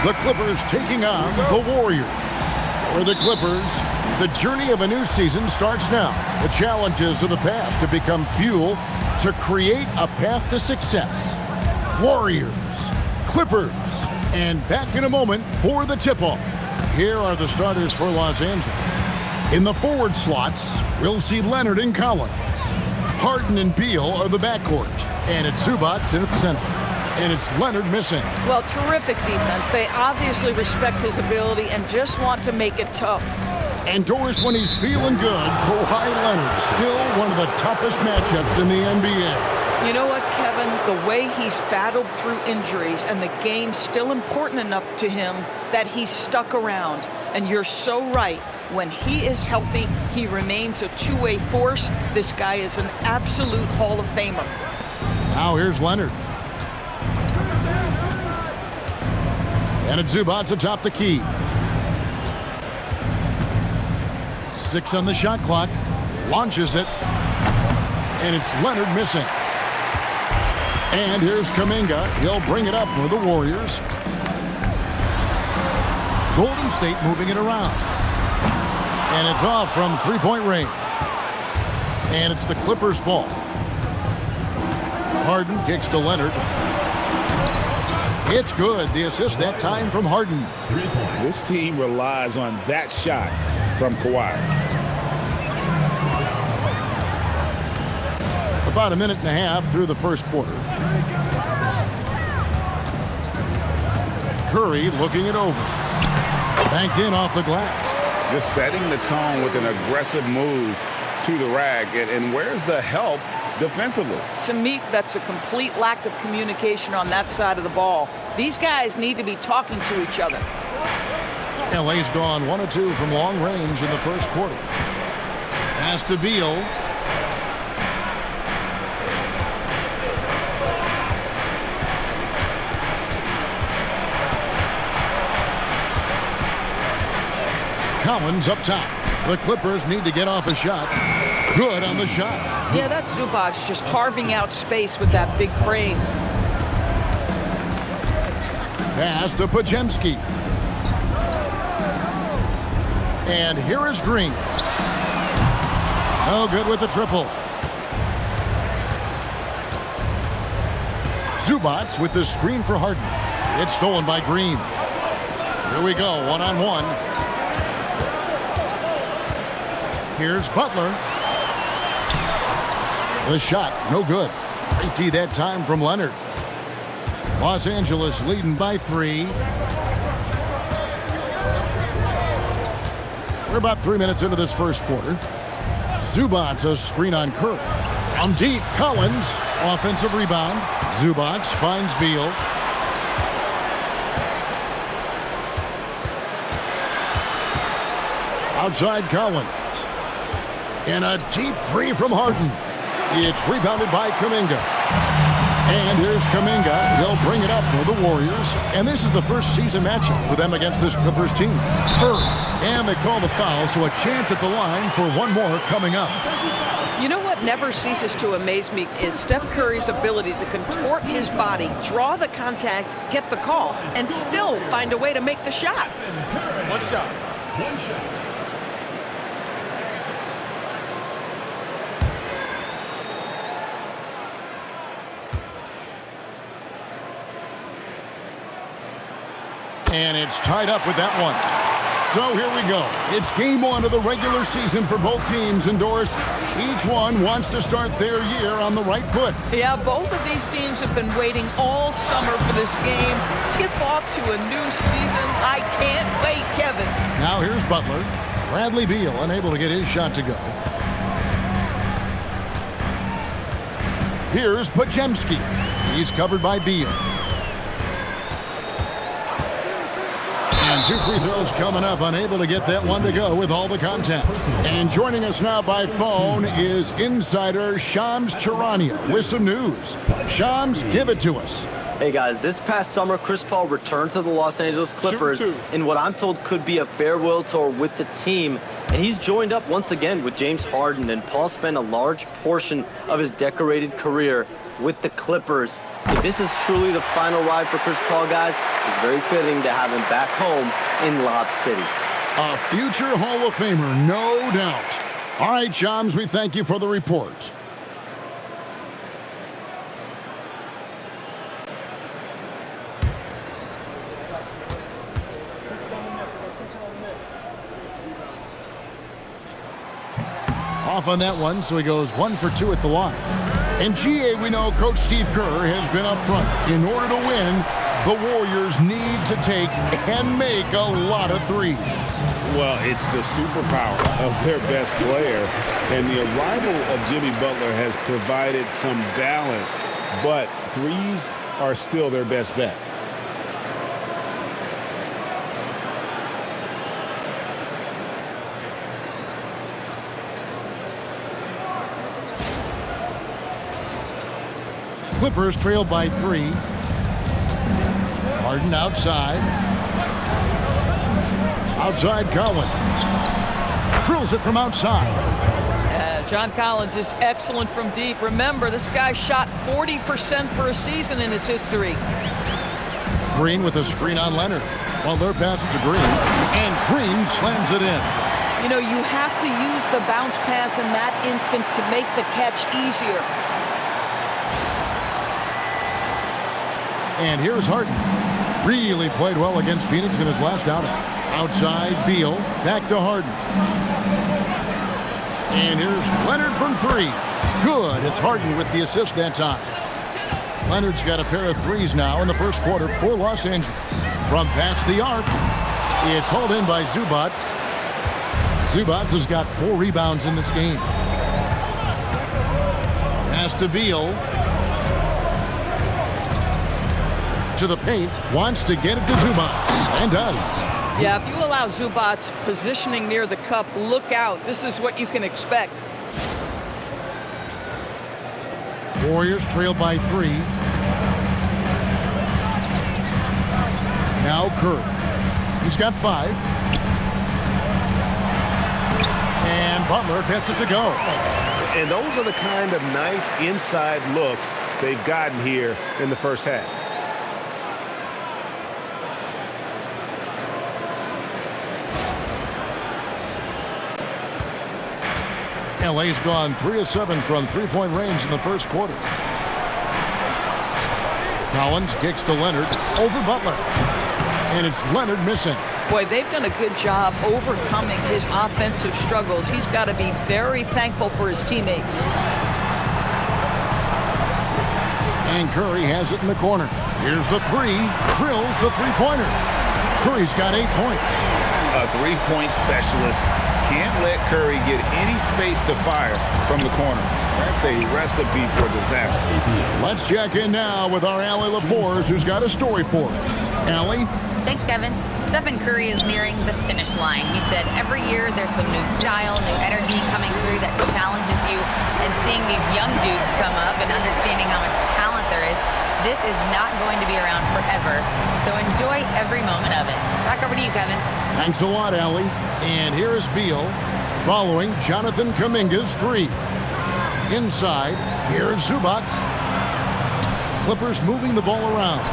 The Clippers taking on the Warriors. For the Clippers, the journey of a new season starts now. The challenges of the past have become fuel to create a path to success. Warriors, Clippers, and back in a moment for the tip-off. Here are the starters for Los Angeles. In the forward slots, we'll see Leonard and Collins. Harden and Beal are the backcourt, and it's Zubac in the center. And it's Leonard missing. Well, terrific defense. They obviously respect his ability and just want to make it tough. And Doris, when he's feeling good, Kawhi Leonard, still one of the toughest matchups in the NBA. You know what, Kevin? The way he's battled through injuries and the game's still important enough to him that he's stuck around. And you're so right. When he is healthy, he remains a two-way force. This guy is an absolute Hall of Famer. Now here's Leonard. And it's Zubac atop the key. 6 on the shot clock. Launches it. And it's Leonard missing. And here's Kuminga. He'll bring it up for the Warriors. Golden State moving it around. And it's off from three-point range. And it's the Clippers' ball. Harden kicks to Leonard. It's good. The assist that time from Harden. This team relies on that shot from Kawhi. About a minute and a half through the first quarter. Curry looking it over. Banked in off the glass. Just setting the tone with an aggressive move to the rack. And where's the help defensively? To me, that's a complete lack of communication on that side of the ball. These guys need to be talking to each other. LA's gone 1 of 2 from long range in the first quarter. Pass to Beal. Collins up top. The Clippers need to get off a shot. Good on the shot. Yeah, that's Zubac just carving out space with that big frame. Pass to Podziemski. And here is Green. No good with the triple. Zubac with the screen for Harden. It's stolen by Green. Here we go, one-on-one. Here's Butler. The shot, no good. Great D that time from Leonard. Los Angeles leading by 3. We're about 3 minutes into this first quarter. Zubac a screen on Curry. On deep, Collins. Offensive rebound. Zubac finds Beal. Outside Collins. And a deep 3 from Harden. It's rebounded by Kuminga. And here's Kuminga. He'll bring it up for the Warriors. And this is the first season matchup for them against this Clippers team. And they call the foul, so a chance at the line for one more coming up. You know what never ceases to amaze me is Steph Curry's ability to contort his body, draw the contact, get the call, and still find a way to make the shot. One shot. One shot. And it's tied up with that one. So here we go. It's game 1 of the regular season for both teams. And Doris, each one wants to start their year on the right foot. Yeah, both of these teams have been waiting all summer for this game. Tip off to a new season. I can't wait, Kevin. Now here's Butler. Bradley Beal unable to get his shot to go. Here's Podziemski. He's covered by Beal. And 2 free throws coming up, unable to get that one to go with all the contact. And joining us now by phone is insider Shams Charania with some news. Shams, give it to us. Hey guys, this past summer, Chris Paul returned to the Los Angeles Clippers in what I'm told could be a farewell tour with the team. And he's joined up once again with James Harden, and Paul spent a large portion of his decorated career with the Clippers. If this is truly the final ride for Chris Paul, guys, it's very fitting to have him back home in Lob City. A future Hall of Famer, no doubt. All right, Shams, we thank you for the report. Off on that one, so he goes 1 for 2 at the line. In GA, we know Coach Steve Kerr has been up front. In order to win, the Warriors need to take and make a lot of threes. Well, it's the superpower of their best player, and the arrival of Jimmy Butler has provided some balance, but threes are still their best bet. Clippers trail by 3. Harden outside. Outside Collins. Drills it from outside. John Collins is excellent from deep. Remember, this guy shot 40% for a season in his history. Green with a screen on Leonard. Well, their pass it to Green. And Green slams it in. You know, you have to use the bounce pass in that instance to make the catch easier. And here's Harden. Really played well against Phoenix in his last outing. Outside, Beal. Back to Harden. And here's Leonard from 3. Good. It's Harden with the assist that time. Leonard's got a pair of threes now in the first quarter for Los Angeles. From past the arc, it's hauled in by Zubac. Zubac has got 4 rebounds in this game. Pass to Beal. To the paint, wants to get it to Zubac, and does. Yeah, if you allow Zubac positioning near the cup, look out. This is what you can expect. Warriors trail by 3. Now Kerr. He's got 5. And Butler gets it to go. And those are the kind of nice inside looks they've gotten here in the first half. LA's gone 3 of 7 from three-point range in the first quarter. Collins kicks to Leonard over Butler. And it's Leonard missing. Boy, they've done a good job overcoming his offensive struggles. He's got to be very thankful for his teammates. And Curry has it in the corner. Here's the 3. Drills the three-pointer. Curry's got 8 points. A three-point specialist can't let Curry get any space to fire from the corner. That's a recipe for disaster. Let's check in now with our Allie LaForce, who's got a story for us. Allie? Thanks, Kevin. Stephen Curry is nearing the finish line. He said every year there's some new style, new energy coming through that challenges you. And seeing these young dudes come up and understanding how much talent there is, this is not going to be around forever. So enjoy every moment of it. Back over to you, Kevin. Thanks a lot, Allie. And here is Beal following Jonathan Kuminga's 3. Inside, here is Zubac. Clippers moving the ball around.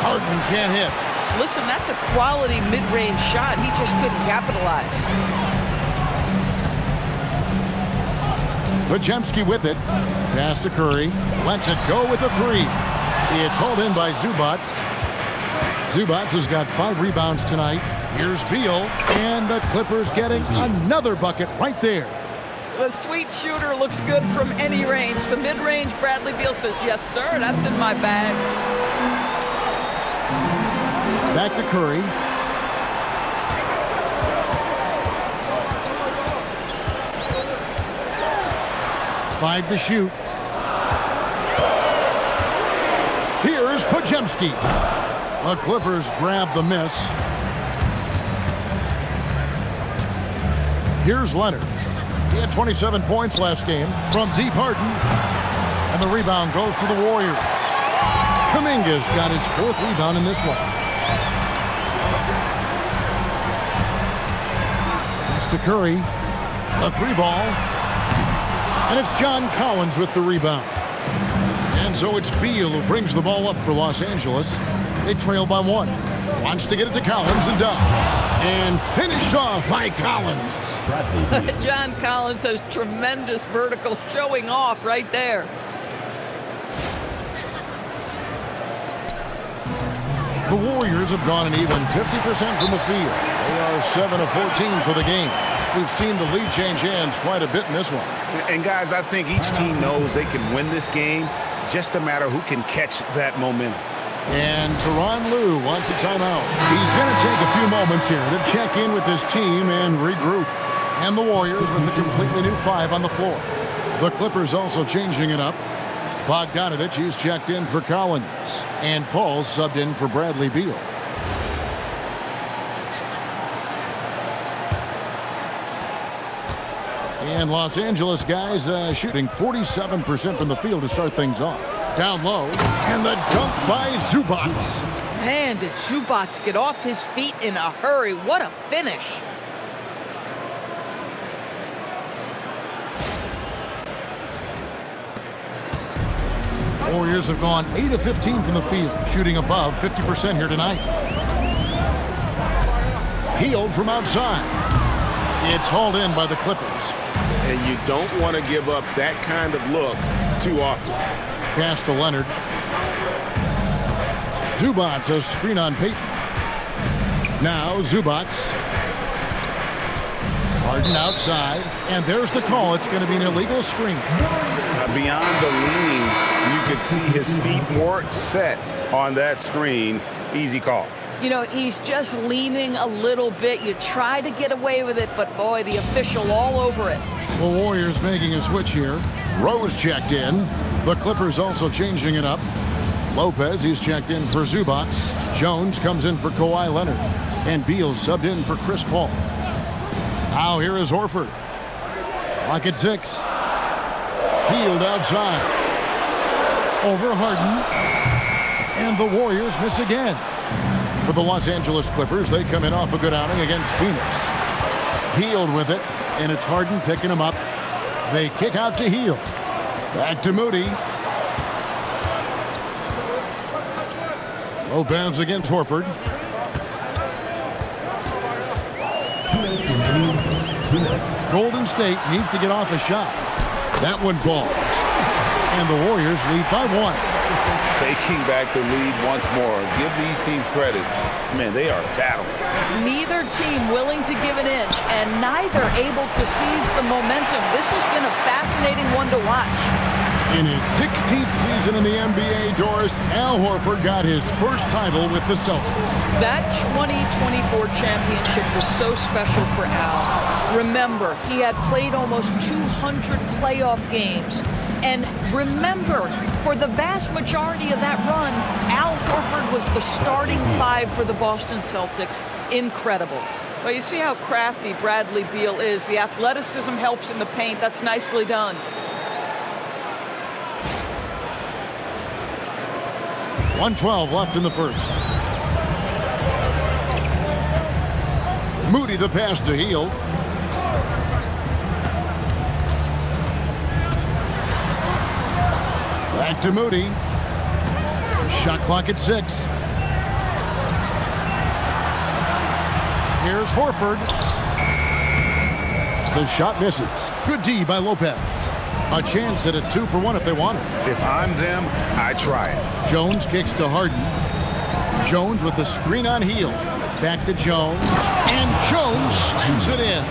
Harden can't hit. Listen, that's a quality mid-range shot. He just couldn't capitalize. Podziemski with it. Pass to Curry. Lets it go with a 3. It's hauled in by Zubac. Zubac has got 5 rebounds tonight. Here's Beal. And the Clippers getting another bucket right there. The sweet shooter looks good from any range. The mid-range, Bradley Beal says, yes, sir, that's in my bag. Back to Curry. Five to shoot. Here's Podziemski. The Clippers grab the miss. Here's Leonard. He had 27 points last game from deep Harden. And the rebound goes to the Warriors. Kuminga's got his 4th rebound in this one. Pass to Curry. A 3 ball. And it's John Collins with the rebound. And And so it's Beal who brings the ball up for Los Angeles. They trail by 1. Wants to get it to Collins and does. And finished off by Collins. John Collins has tremendous vertical showing off right there. The Warriors have gone an even 50% from the field. They are 7 of 14 for the game. We've seen the lead change hands quite a bit in this one. And guys, I think each team knows they can win this game. Just a matter who can catch that momentum. And Tyronn Lue wants a timeout. He's going to take a few moments here to check in with his team and regroup. And the Warriors with a completely new 5 on the floor. The Clippers also changing it up. Bogdanovich, he's checked in for Collins. And Paul subbed in for Bradley Beal. And Los Angeles guys shooting 47% from the field to start things off. Down low, and the dunk by Zubac. Man, did Zubac get off his feet in a hurry. What a finish. Warriors have gone 8 of 15 from the field, shooting above 50% here tonight. Healed from outside. It's hauled in by the Clippers. And you don't want to give up that kind of look too often. Pass to Leonard. Zubac, a screen on Payton. Now Zubac. Harden outside. And there's the call. It's going to be an illegal screen. Beyond the leaning, you could see his feet weren't set on that screen. Easy call. You know, he's just leaning a little bit. You try to get away with it, but boy, the official all over it. The Warriors making a switch here. Rose checked in. The Clippers also changing it up. Lopez, he's checked in for Zubac. Jones comes in for Kawhi Leonard. And Beal subbed in for Chris Paul. Now here is Horford. Clock at 6. Healed outside. Over Harden. And the Warriors miss again. For the Los Angeles Clippers, they come in off a good outing against Phoenix. Healed with it, and it's Harden picking him up. They kick out to Heal. Back to Moody. Lopez against Horford. Golden State needs to get off a shot. That one falls. And the Warriors lead by 1. Taking back the lead once more. Give these teams credit. Man, they are battling. Neither team willing to give an inch, and neither able to seize the momentum. This has been a fascinating one to watch. In his 16th season in the NBA, Doris, Al Horford got his first title with the Celtics. That 2024 championship was so special for Al. Remember, he had played almost 200 playoff games. And remember, for the vast majority of that run, Al Horford was the starting 5 for the Boston Celtics. Incredible. Well, you see how crafty Bradley Beal is. The athleticism helps in the paint. That's nicely done. .112 left in the first. Moody the pass to Heal. Back to Moody. Shot clock at 6. Here's Horford. The shot misses. Good D by Lopez. A chance at a 2-for-1 if they want it. If I'm them, I try it. Jones kicks to Harden. Jones with the screen on Heal. Back to Jones. And Jones slams it in.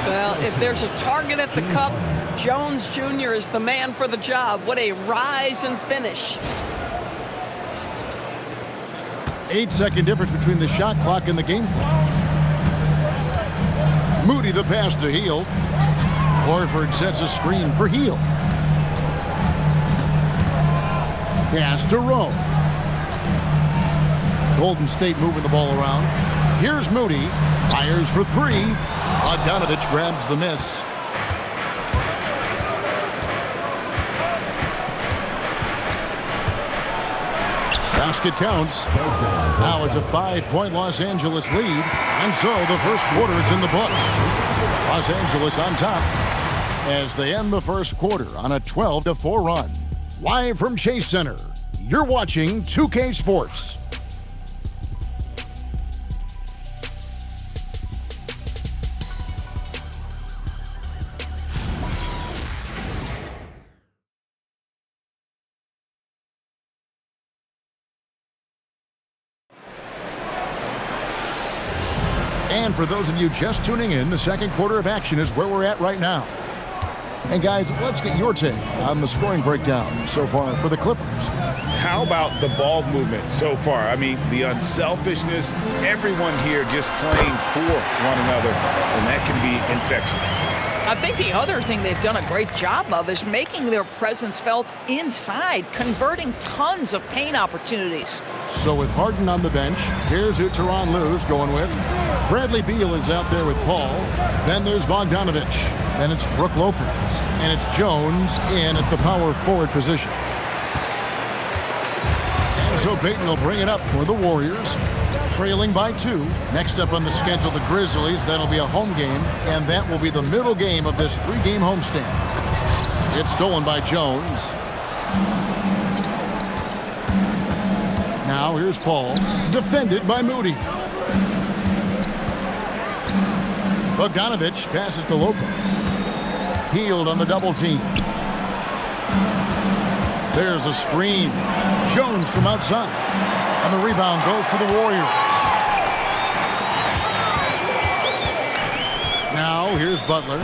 Well, if there's a target at the cup, Jones Jr. is the man for the job. What a rise and finish. 8-second difference between the shot clock and the game clock. Moody the pass to Heal. Horford sets a screen for Heal. Pass to Rowe. Golden State moving the ball around. Here's Moody. Fires for 3. Bogdanovich grabs the miss. Basket counts. Now it's a 5-point Los Angeles lead. And so the first quarter is in the books. Los Angeles on top as they end the first quarter on a 12-4 run. Live from Chase Center, you're watching 2K Sports. And for those of you just tuning in, the second quarter of action is where we're at right now. And guys, let's get your take on the scoring breakdown so far for the Clippers. How about the ball movement so far? I mean, the unselfishness, everyone here just playing for one another, and that can be infectious. I think the other thing they've done a great job of is making their presence felt inside, converting tons of paint opportunities. So with Harden on the bench, here's who Tyronn Lue's going with. Bradley Beal is out there with Paul. Then there's Bogdanovich. Then it's Brook Lopez. And it's Jones in at the power forward position. And so Payton will bring it up for the Warriors, trailing by 2. Next up on the schedule, the Grizzlies. That'll be a home game, and that will be the middle game of this 3-game homestand. It's stolen by Jones. Now here's Paul, defended by Moody. Bogdanovich passes to Lopez. Healed on the double team. There's a screen. Jones from outside. And the rebound goes to the Warriors. Now here's Butler.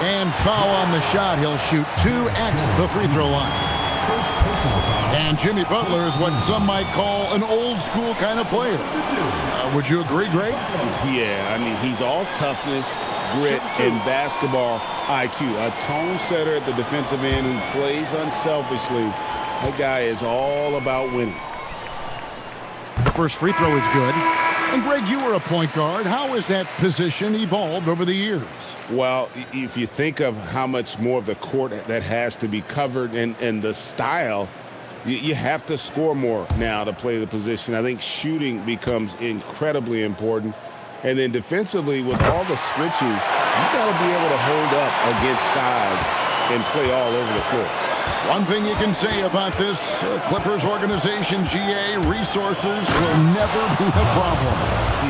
And foul on the shot. He'll shoot 2 at the free throw line. And Jimmy Butler is what some might call an old school kind of player. Would you agree, Greg? Yeah, I mean, he's all toughness, grit, and basketball IQ. A tone setter at the defensive end who plays unselfishly. That guy is all about winning. The first free throw is good. And Greg, you were a point guard. How has that position evolved over the years? Well, if you think of how much more of the court that has to be covered and the style, you have to score more now to play the position. I think shooting becomes incredibly important. And then defensively, with all the switching, you got to be able to hold up against size and play all over the floor. One thing you can say about this Clippers organization, GA, resources will never be a problem.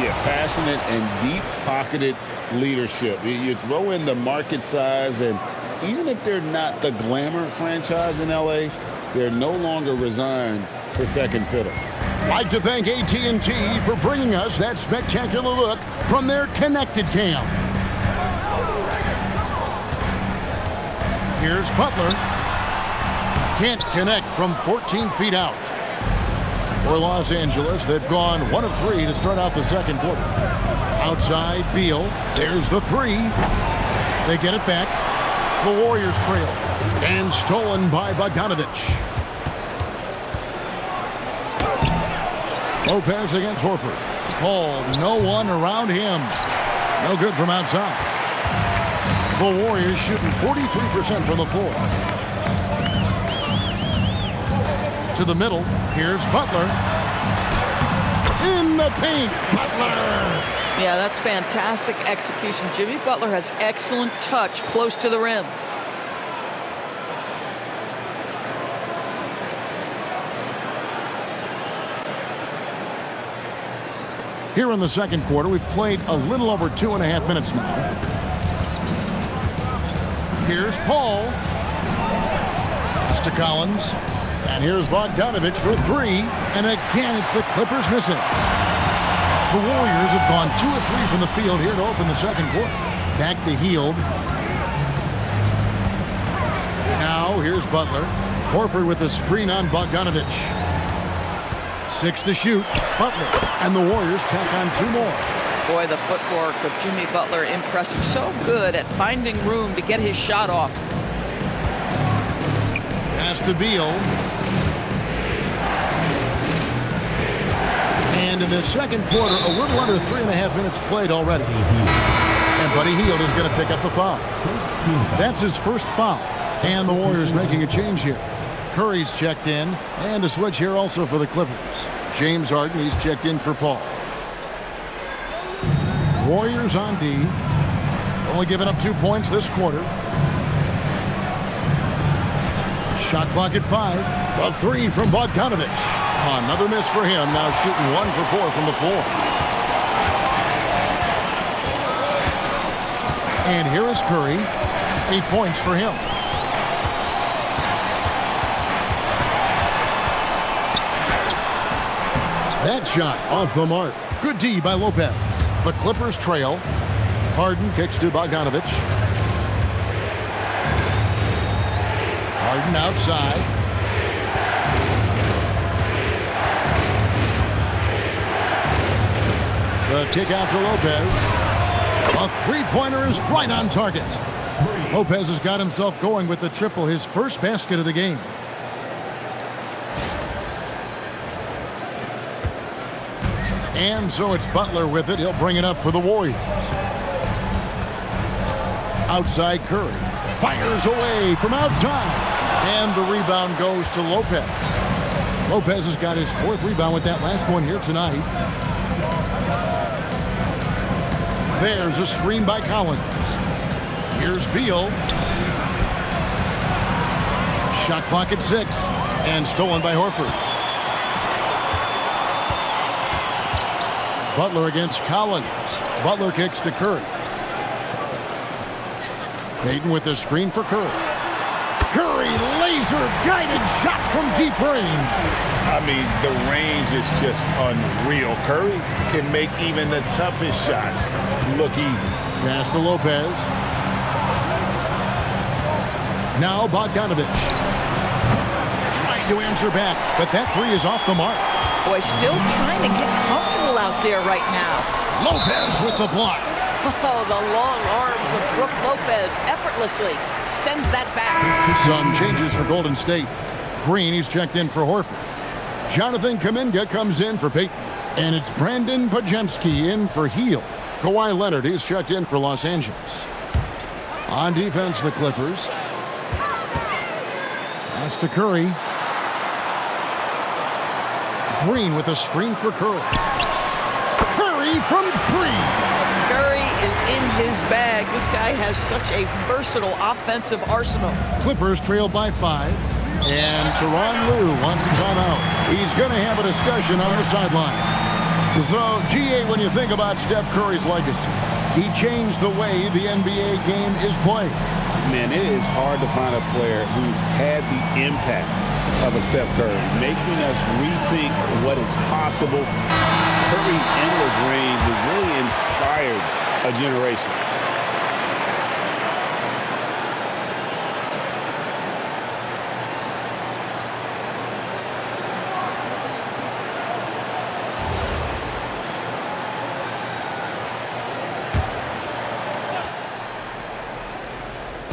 Yeah, passionate and deep-pocketed leadership. You throw in the market size, and even if they're not the glamour franchise in L.A., they're no longer resigned to second fiddle. Like to thank AT&T for bringing us that spectacular look from their connected cam. Here's Butler. Can't connect from 14 feet out. For Los Angeles, they've gone 1 of 3 to start out the second quarter. Outside, Beal. There's the 3. They get it back. The Warriors trail. And stolen by Bogdanovich. Lopez against Horford. Paul, no one around him. No good from outside. The Warriors shooting 43% from the floor. To the middle, here's Butler. In the paint, Butler! Yeah, that's fantastic execution. Jimmy Butler has excellent touch close to the rim. Here in the second quarter, we've played a little over 2.5 minutes now. Here's Paul. Pass to Collins. And here's Bogdanovich for 3. And again, it's the Clippers missing. The Warriors have gone 2 of 3 from the field here to open the second quarter. Back to Hield. Now here's Butler. Horford with a screen on Bogdanovich. 6 to shoot. Butler. And the Warriors tack on 2 more. Boy, the footwork of Jimmy Butler, impressive. So good at finding room to get his shot off. Pass to Beal. And in the second quarter, a little under 3.5 minutes played already. And Buddy Hield is going to pick up the foul. That's his first foul. And the Warriors making a change here. Curry's checked in. And a switch here also for the Clippers. James Harden, he's checked in for Paul. Warriors on D. Only giving up 2 points this quarter. Shot clock at 5. A three from Bogdanovic. Another miss for him. Now shooting 1 for 4 from the floor. And here is Curry. 8 points for him. That shot off the mark. Good D by Lopez. The Clippers trail. Harden kicks to Bogdanovic. Harden outside. The kick out to Lopez. A three-pointer is right on target. Lopez has got himself going with the triple, his first basket of the game. And so it's Butler with it. He'll bring it up for the Warriors. Outside Curry. Fires away from outside. And the rebound goes to Lopez. Lopez has got his 4th rebound with that last one here tonight. There's a screen by Collins. Here's Beal. Shot clock at 6. And stolen by Horford. Butler against Collins. Butler kicks to Curry. Payton with the screen for Curry. Curry, laser-guided shot from deep range. I mean, the range is just unreal. Curry can make even the toughest shots look easy. Pass to Lopez. Now Bogdanovic. Trying to answer back, but that three is off the mark. Boy, still trying to get comfortable out there right now. Lopez with the block. Oh, the long arms of Brook Lopez effortlessly sends that back. Some changes for Golden State. Green, he's checked in for Horford. Jonathan Kuminga comes in for Payton. And it's Brandin Podziemski in for Heel. Kawhi Leonard is checked in for Los Angeles. On defense, the Clippers. Pass to Curry. Green with a screen for Curry. Curry from 3. Curry is in his bag. This guy has such a versatile offensive arsenal. Clippers trail by 5. And Tyronn Lue wants a timeout. He's going to have a discussion on the sideline. So, GA, when you think about Steph Curry's legacy, he changed the way the NBA game is played. Man, it is hard to find a player who's had the impact of a Steph Curry, making us rethink what is possible. Curry's endless range has really inspired a generation.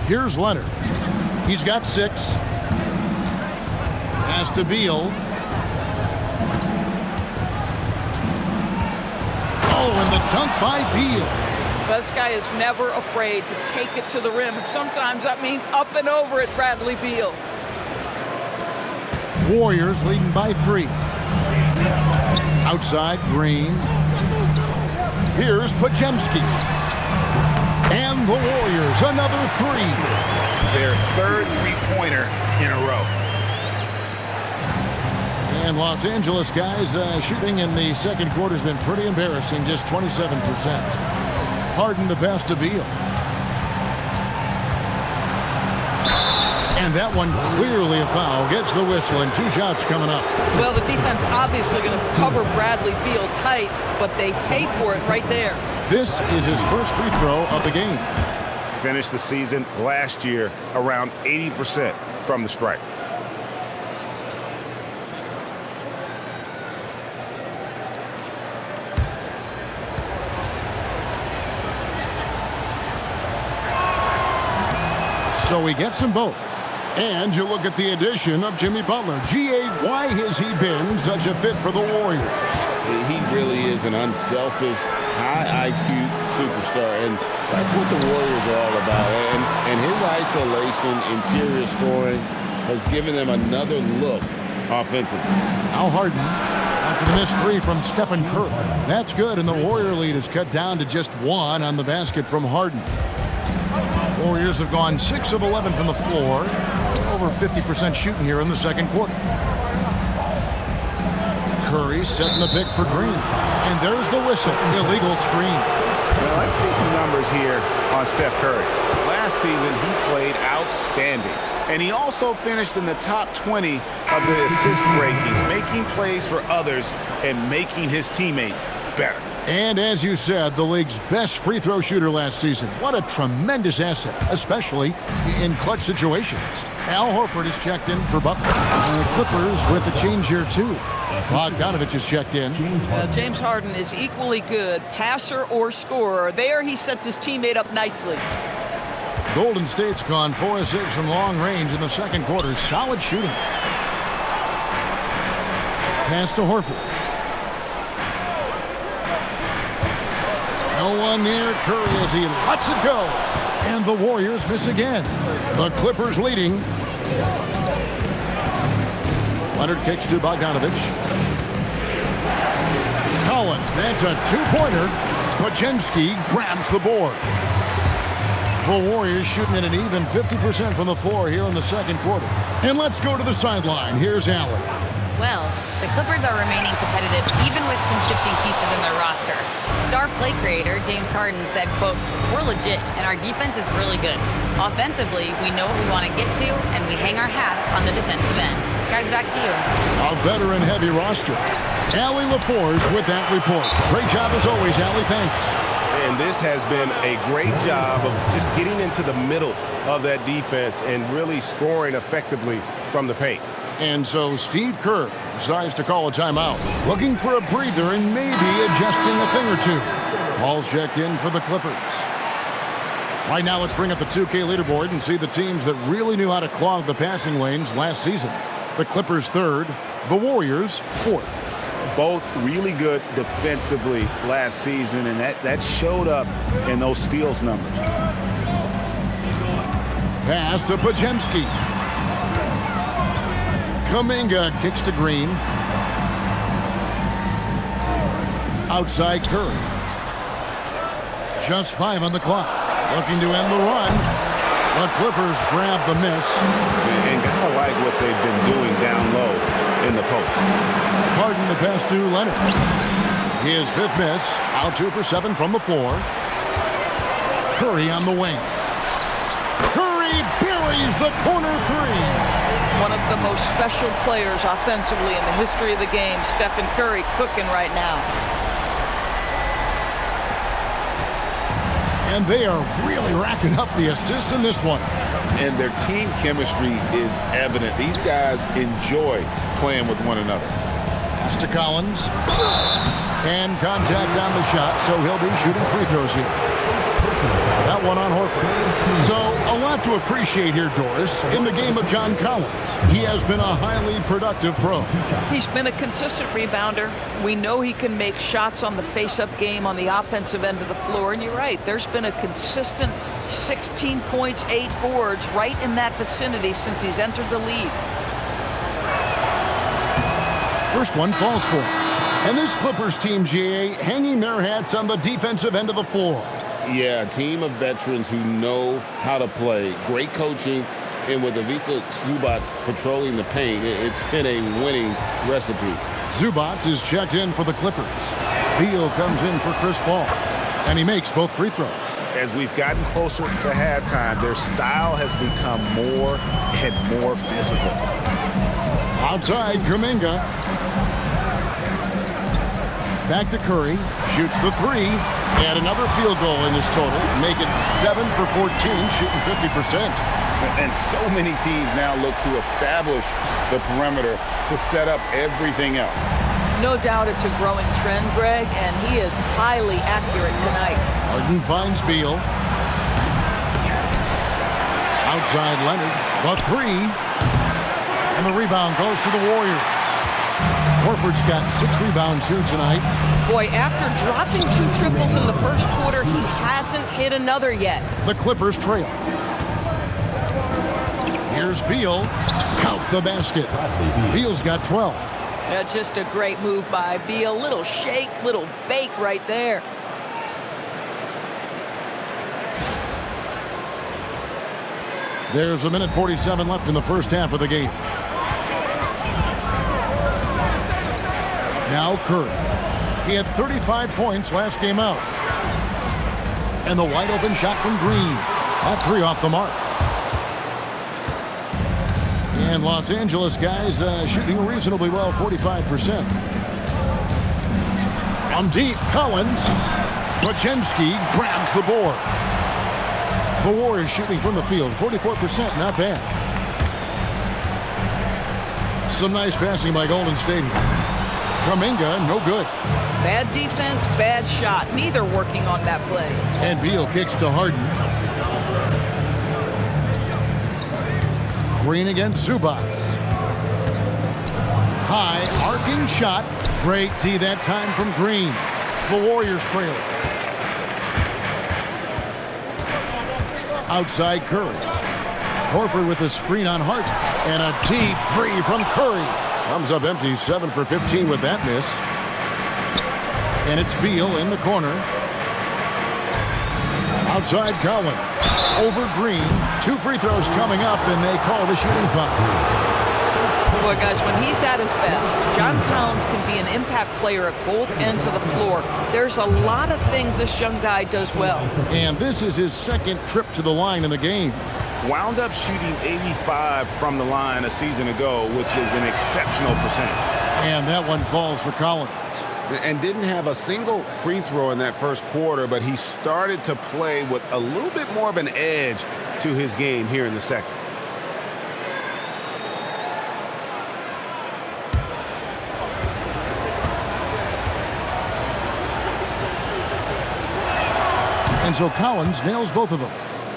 Here's Leonard. He's got 6. Pass to Beal. Oh, and the dunk by Beal. This guy is never afraid to take it to the rim. And sometimes that means up and over it, Bradley Beal. Warriors leading by 3. Outside, Green. Here's Podziemski. And the Warriors, another 3. Their 3rd three-pointer in a row. And Los Angeles guys shooting in the second quarter has been pretty embarrassing, just 27%. Harden the pass to Beal. And that one clearly a foul. Gets the whistle and 2 shots coming up. Well, the defense obviously going to cover Bradley Beal tight, but they paid for it right there. This is his first free throw of the game. Finished the season last year around 80% from the stripe. So he gets them both. And you look at the addition of Jimmy Butler. GA, why has he been such a fit for the Warriors? He really is an unselfish, high IQ superstar, and that's what the Warriors are all about. And his isolation, interior scoring has given them another look offensively. Now Harden off After the missed three from Stephen Curry. That's good, and the Warrior lead is cut down to just one on the basket from Harden. Warriors have gone 6 of 11 from the floor. Over 50% shooting here in the second quarter. Curry setting the pick for Green. And there's the whistle. Illegal screen. Well, let's see some numbers here on Steph Curry. Last season, he played outstanding. And he also finished in the top 20 of the assist rankings, making plays for others and making his teammates better. And as you said, the league's best free throw shooter last season. What a tremendous asset, especially in clutch situations. Al Horford is checked in for Butler. And the Clippers with a change here, too. Bogdanovich is checked in. James Harden is equally good, passer or scorer. There he sets his teammate up nicely. Golden State's gone 4 of 6 from long range in the second quarter. Solid shooting. Pass to Horford. No one near Curry as he lets it go. And the Warriors miss again. The Clippers leading. Leonard kicks to Bogdanovich. Collins, that's a two-pointer. Podziemski grabs the board. The Warriors shooting at an even 50% from the floor here in the second quarter. And let's go to the sideline. Here's Allen. Well, the Clippers are remaining competitive even with some shifting pieces in their roster. Star play creator James Harden said, quote, "We're legit and our defense is really good. Offensively, we know what we want to get to and we hang our hats on the defensive end." Guys, back to you. A veteran-heavy roster. Allie LaForge with that report. Great job as always, Allie. Thanks. And this has been a great job of just getting into the middle of that defense and really scoring effectively from the paint. And so Steve Kerr decides to call a timeout. Looking for a breather and maybe adjusting a thing or two. Paul's checked in for the Clippers. Right now, let's bring up the 2K leaderboard and see the teams that really knew how to clog the passing lanes last season. The Clippers third, the Warriors fourth. Both really good defensively last season, and that showed up in those steals numbers. Pass to Podziemski. Kuminga kicks to Green. Outside Curry. Just 5 on the clock. Looking to end the run. The Clippers grab the miss. And gotta like what they've been doing down low in the post. Harden the pass to Leonard. His 5th miss. Out 2 for 7 from the floor. Curry on the wing. Curry buries the corner 3. One of the most special players offensively in the history of the game, Stephen Curry, cooking right now. And they are really racking up the assists in this one. And their team chemistry is evident. These guys enjoy playing with one another. Pass to Collins. And contact on the shot, so he'll be shooting free throws here. That one on Horford. So a lot to appreciate here, Doris, in the game of John Collins. He has been a highly productive pro. He's been a consistent rebounder. We know he can make shots on the face-up game on the offensive end of the floor. And you're right, there's been a consistent 16 points, 8 boards right in that vicinity since he's entered the league. First one falls for him. And this Clippers team, GA, hanging their hats on the defensive end of the floor. Yeah, a team of veterans who know how to play. Great coaching. And with Ivica Zubac patrolling the paint, it's been a winning recipe. Zubac is checked in for the Clippers. Beal comes in for Chris Paul. And he makes both free throws. As we've gotten closer to halftime, their style has become more and more physical. Outside, Kuminga. Back to Curry. Shoots the 3. And another field goal in his total. Make it 7 for 14, shooting 50%. And so many teams now look to establish the perimeter to set up everything else. No doubt it's a growing trend, Greg, and he is highly accurate tonight. Harden finds Beal. Outside Leonard. The 3. And the rebound goes to the Warriors. Horford's got 6 rebounds here tonight. Boy, after dropping 2 triples in the first quarter, he hasn't hit another yet. The Clippers trail. Here's Beal. Count the basket. Beal's got 12. Just a great move by Beal. Little shake, little bake right there. There's a minute 47 left in the first half of the game. Now Curry. He had 35 points last game out. And the wide open shot from Green. That three off the mark. And Los Angeles guys shooting reasonably well, 45%. From deep, Collins. Podziemski grabs the board. The Warriors shooting from the field, 44%, not bad. Some nice passing by Golden State here. Kuminga, no good. Bad defense, bad shot. Neither working on that play. And Beal kicks to Harden. Green against Zubac. High, arcing shot. Great D that time from Green. The Warriors trail. Outside Curry. Horford with a screen on Harden. And a deep three from Curry. Comes up empty, 7 for 15 with that miss. And it's Beal in the corner. Outside Collins. Over Green. 2 free throws coming up, and they call the shooting foul. Boy, guys, when he's at his best, John Collins can be an impact player at both ends of the floor. There's a lot of things this young guy does well. And this is his second trip to the line in the game. Wound up shooting 85 from the line a season ago, which is an exceptional percentage. And that one falls for Collins. And didn't have a single free throw in that first quarter, but he started to play with a little bit more of an edge to his game here in the second. And so Collins nails both of them.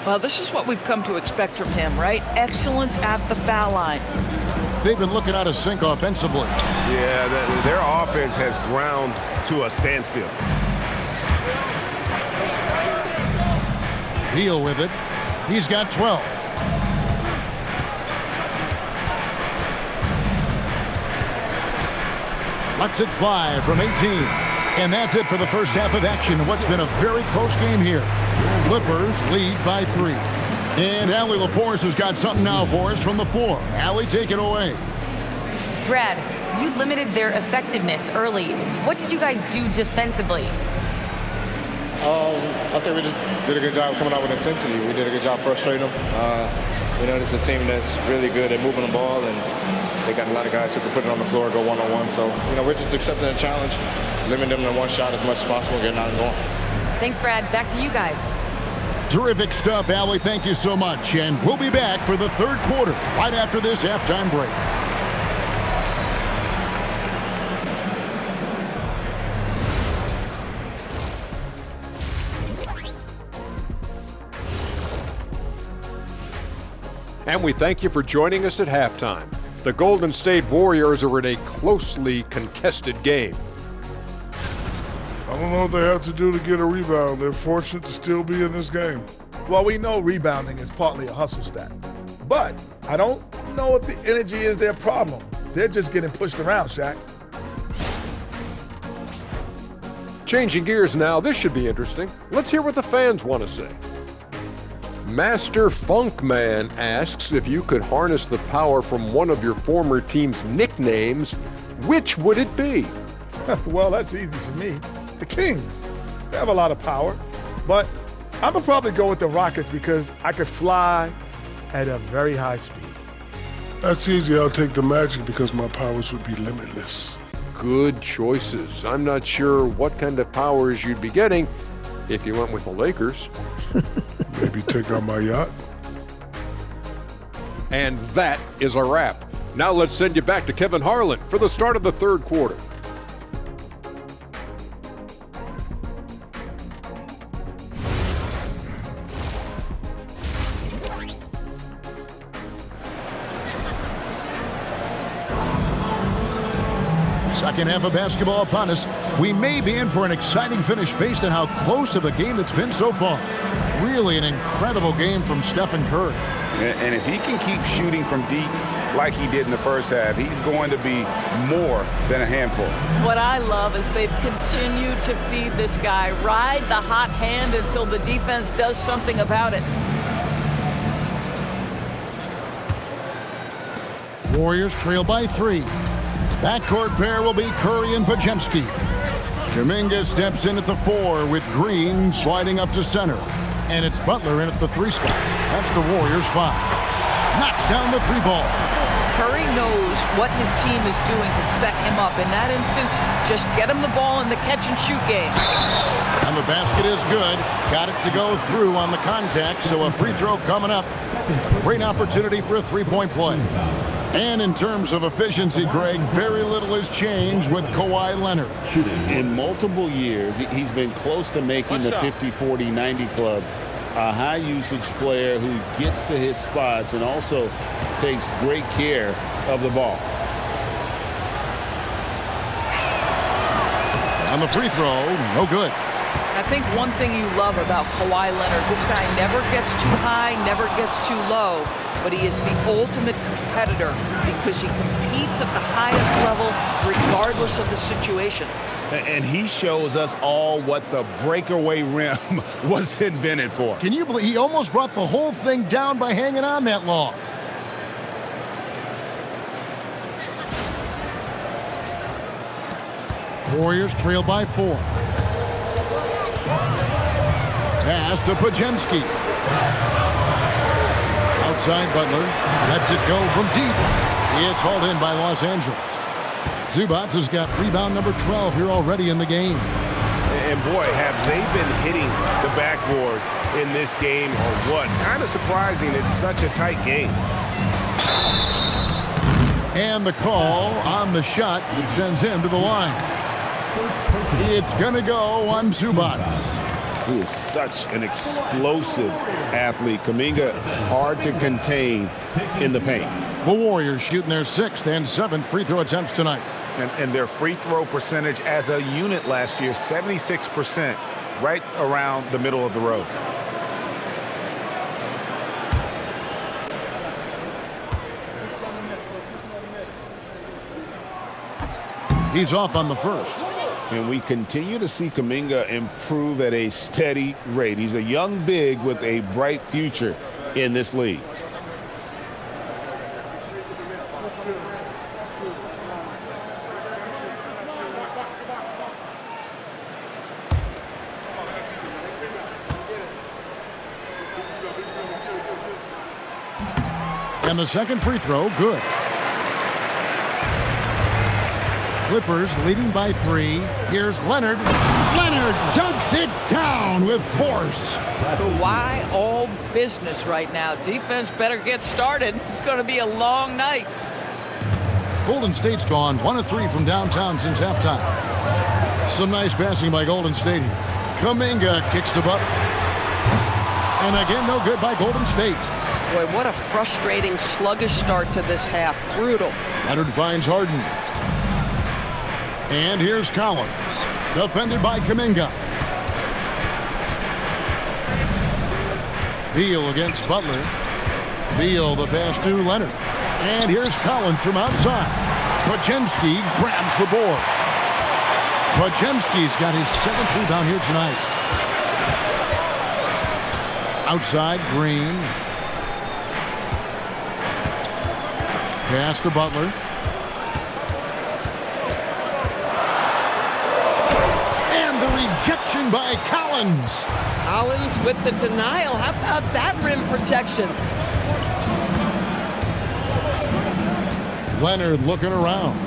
Well, this is what we've come to expect from him, right? Excellence at the foul line. They've been looking out of sync offensively. Yeah, their offense has ground to a standstill. Beal with it. He's got 12. Lets it fly from 18. And that's it for the first half of action in what's been a very close game here. Clippers lead by 3. And Allie LaForce has got something now for us from the floor. Allie, take it away. Brad, you limited their effectiveness early. What did you guys do defensively? I think we just did a good job coming out with intensity. We did a good job frustrating them. We know this is a team that's really good at moving the ball, and they got a lot of guys who can put it on the floor and go one-on-one. So, we're just accepting the challenge, limiting them to one shot as much as possible, getting out and going. Thanks, Brad. Back to you guys. Terrific stuff, Allie. Thank you so much. And we'll be back for the third quarter right after this halftime break. And we thank you for joining us at halftime. The Golden State Warriors are in a closely contested game. I don't know what they have to do to get a rebound. They're fortunate to still be in this game. Well, we know rebounding is partly a hustle stat. But I don't know if the energy is their problem. They're just getting pushed around, Shaq. Changing gears now, this should be interesting. Let's hear what the fans want to say. Master Funkman asks if you could harness the power from one of your former team's nicknames, which would it be? Well, that's easy for me. The Kings. They have a lot of power. But I'm going to probably go with the Rockets because I could fly at a very high speed. That's easy. I'll take the Magic because my powers would be limitless. Good choices. I'm not sure what kind of powers you'd be getting if you went with the Lakers. Maybe take out my yacht. And that is a wrap. Now let's send you back to Kevin Harlan for the start of the third quarter. Second half of basketball upon us. We may be in for an exciting finish based on how close of a game it's been so far. really an incredible game from Stephen Curry. And if he can keep shooting from deep like he did in the first half, he's going to be more than a handful. What I love is they've continued to feed this guy. Ride the hot hand until the defense does something about it. Warriors trail by 3. Backcourt pair will be Curry and Podziemski. Kuminga steps in at the 4 with Green sliding up to center. And it's Butler in at the 3 spot. That's the Warriors 5. Knocks down the 3 ball. Curry knows what his team is doing to set him up. In that instance, just get him the ball in the catch-and-shoot game. And the basket is good. Got it to go through on the contact, so a free throw coming up. Great opportunity for a 3-point play. And in terms of efficiency, Greg, very little has changed with Kawhi Leonard. In multiple years, he's been close to making the 50-40-90 club. A high-usage player who gets to his spots and also takes great care of the ball. On the free throw, no good. I think one thing you love about Kawhi Leonard, this guy never gets too high, never gets too low, but he is the ultimate competitor because he competes at the highest level regardless of the situation. And he shows us all what the breakaway rim was invented for. Can you believe he almost brought the whole thing down by hanging on that long? Warriors trail by 4. Pass to Podziemski. Outside Butler. Lets it go from deep. It's hauled in by Los Angeles. Zubac has got rebound number 12 here already in the game. And boy, have they been hitting the backboard in this game or what? Kind of surprising it's such a tight game. And the call on the shot that sends him to the line. It's going to go on Zubac. He is such an explosive athlete. Kuminga hard to contain in the paint. The Warriors shooting their 6th and 7th free throw attempts tonight. And their free throw percentage as a unit last year, 76%, right around the middle of the road. He's off on the first. And we continue to see Kuminga improve at a steady rate. He's a young big with a bright future in this league. And the second free throw, good. Clippers leading by 3. Here's Leonard. Leonard dunks it down with force. Kawhi all business right now. Defense better get started. It's going to be a long night. Golden State's gone 1 of 3 from downtown since halftime. Some nice passing by Golden State here. Kuminga kicks to Butler. And again, no good by Golden State. Boy, what a frustrating, sluggish start to this half. Brutal. Leonard finds Harden. And here's Collins. Defended by Kuminga. Beal against Butler. Beal the pass to Leonard. And here's Collins from outside. Podziemski grabs the board. Podziemski's got his 7th rebound here tonight. Outside, Green. Pass to Butler. And the rejection by Collins. Collins with the denial. How about that rim protection? Leonard looking around.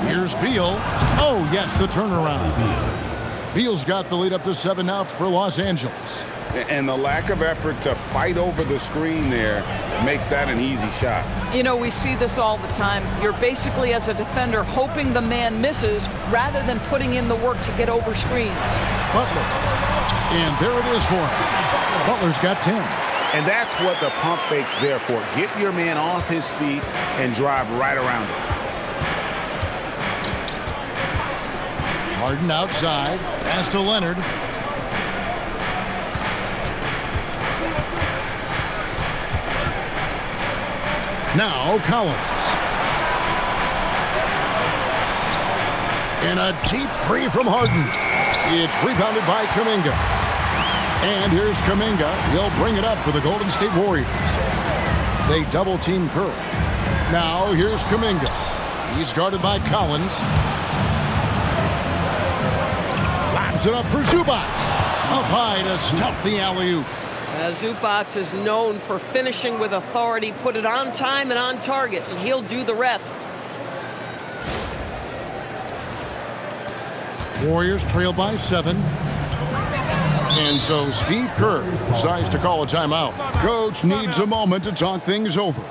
Here's Beal. Oh, yes, the turnaround. Beal's got the lead up to 7 now for Los Angeles. And the lack of effort to fight over the screen there makes that an easy shot. You know, we see this all the time. You're basically, as a defender, hoping the man misses rather than putting in the work to get over screens. Butler. And there it is for him. Butler's got 10. And that's what the pump fake's there for. Get your man off his feet and drive right around him. Harden outside. Pass to Leonard. Now Collins. And a deep three from Harden. It's rebounded by Kuminga. And here's Kuminga. He'll bring it up for the Golden State Warriors. They double-team Curry. Now here's Kuminga. He's guarded by Collins. Lobs it up for Zubac. Up high to stuff the alley-oop. Zubac is known for finishing with authority. Put it on time and on target, and he'll do the rest. Warriors trail by 7. And so Steve Kerr decides to call a timeout. Coach needs a moment to talk things over.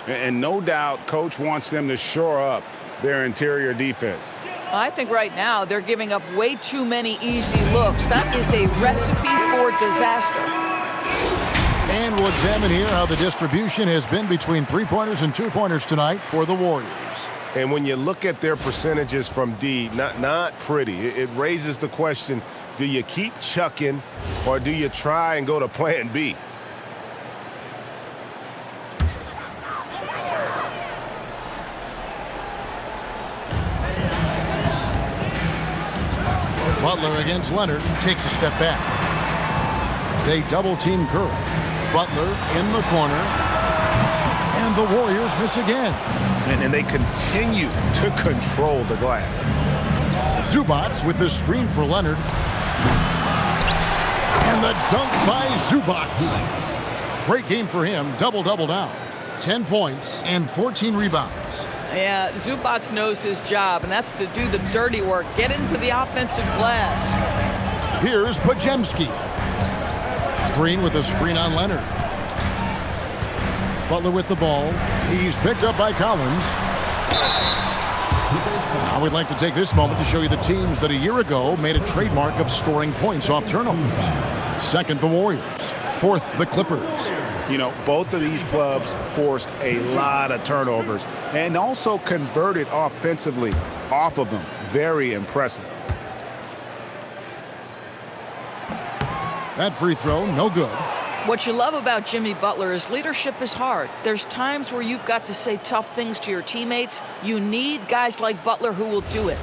And no doubt, Coach wants them to shore up their interior defense. I think right now they're giving up way too many easy looks. That is a recipe for disaster. And we'll examine here how the distribution has been between three-pointers and two-pointers tonight for the Warriors. And when you look at their percentages from D, not pretty. It raises the question, do you keep chucking or do you try and go to plan B? Butler against Leonard takes a step back. They double-team Curry. Butler in the corner. And the Warriors miss again. And they continue to control the glass. Zubac with the screen for Leonard. And the dunk by Zubac. Great game for him. Double-double now. 10 points and 14 rebounds. Yeah, Zubac knows his job, and that's to do the dirty work. Get into the offensive glass. Here's Podziemski. Green with a screen on Leonard. Butler with the ball. He's picked up by Collins. Now we'd like to take this moment to show you the teams that a year ago made a trademark of scoring points off turnovers. Second, the Warriors. Fourth, the Clippers. You know, both of these clubs forced a lot of turnovers and also converted offensively off of them. Very impressive. That free throw, no good. What you love about Jimmy Butler is leadership is hard. There's times where you've got to say tough things to your teammates. You need guys like Butler who will do it.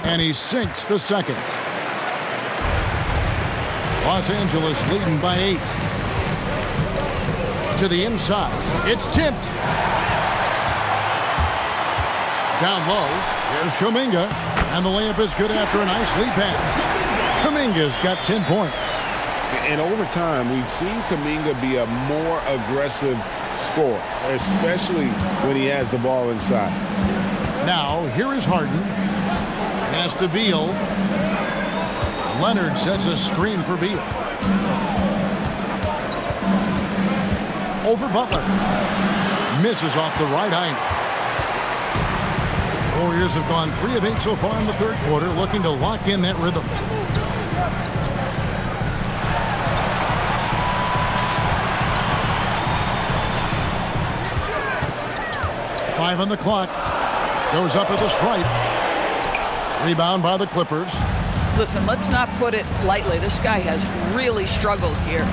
And he sinks the second. Los Angeles leading by 8. To the inside. It's tipped. Down low. Here's Kuminga. And the layup is good after a nice lead pass. Kuminga's got 10 points. And over time, we've seen Kuminga be a more aggressive scorer, especially when he has the ball inside. Now, here is Harden. Pass to Beal. Leonard sets a screen for Beal. Over Butler. Misses off the right eye. Warriors have gone 3 of 8 so far in the third quarter, looking to lock in that rhythm. Five on the clock. Goes up with a stripe. Rebound by the Clippers. Listen, let's not put it lightly. This guy has really struggled here.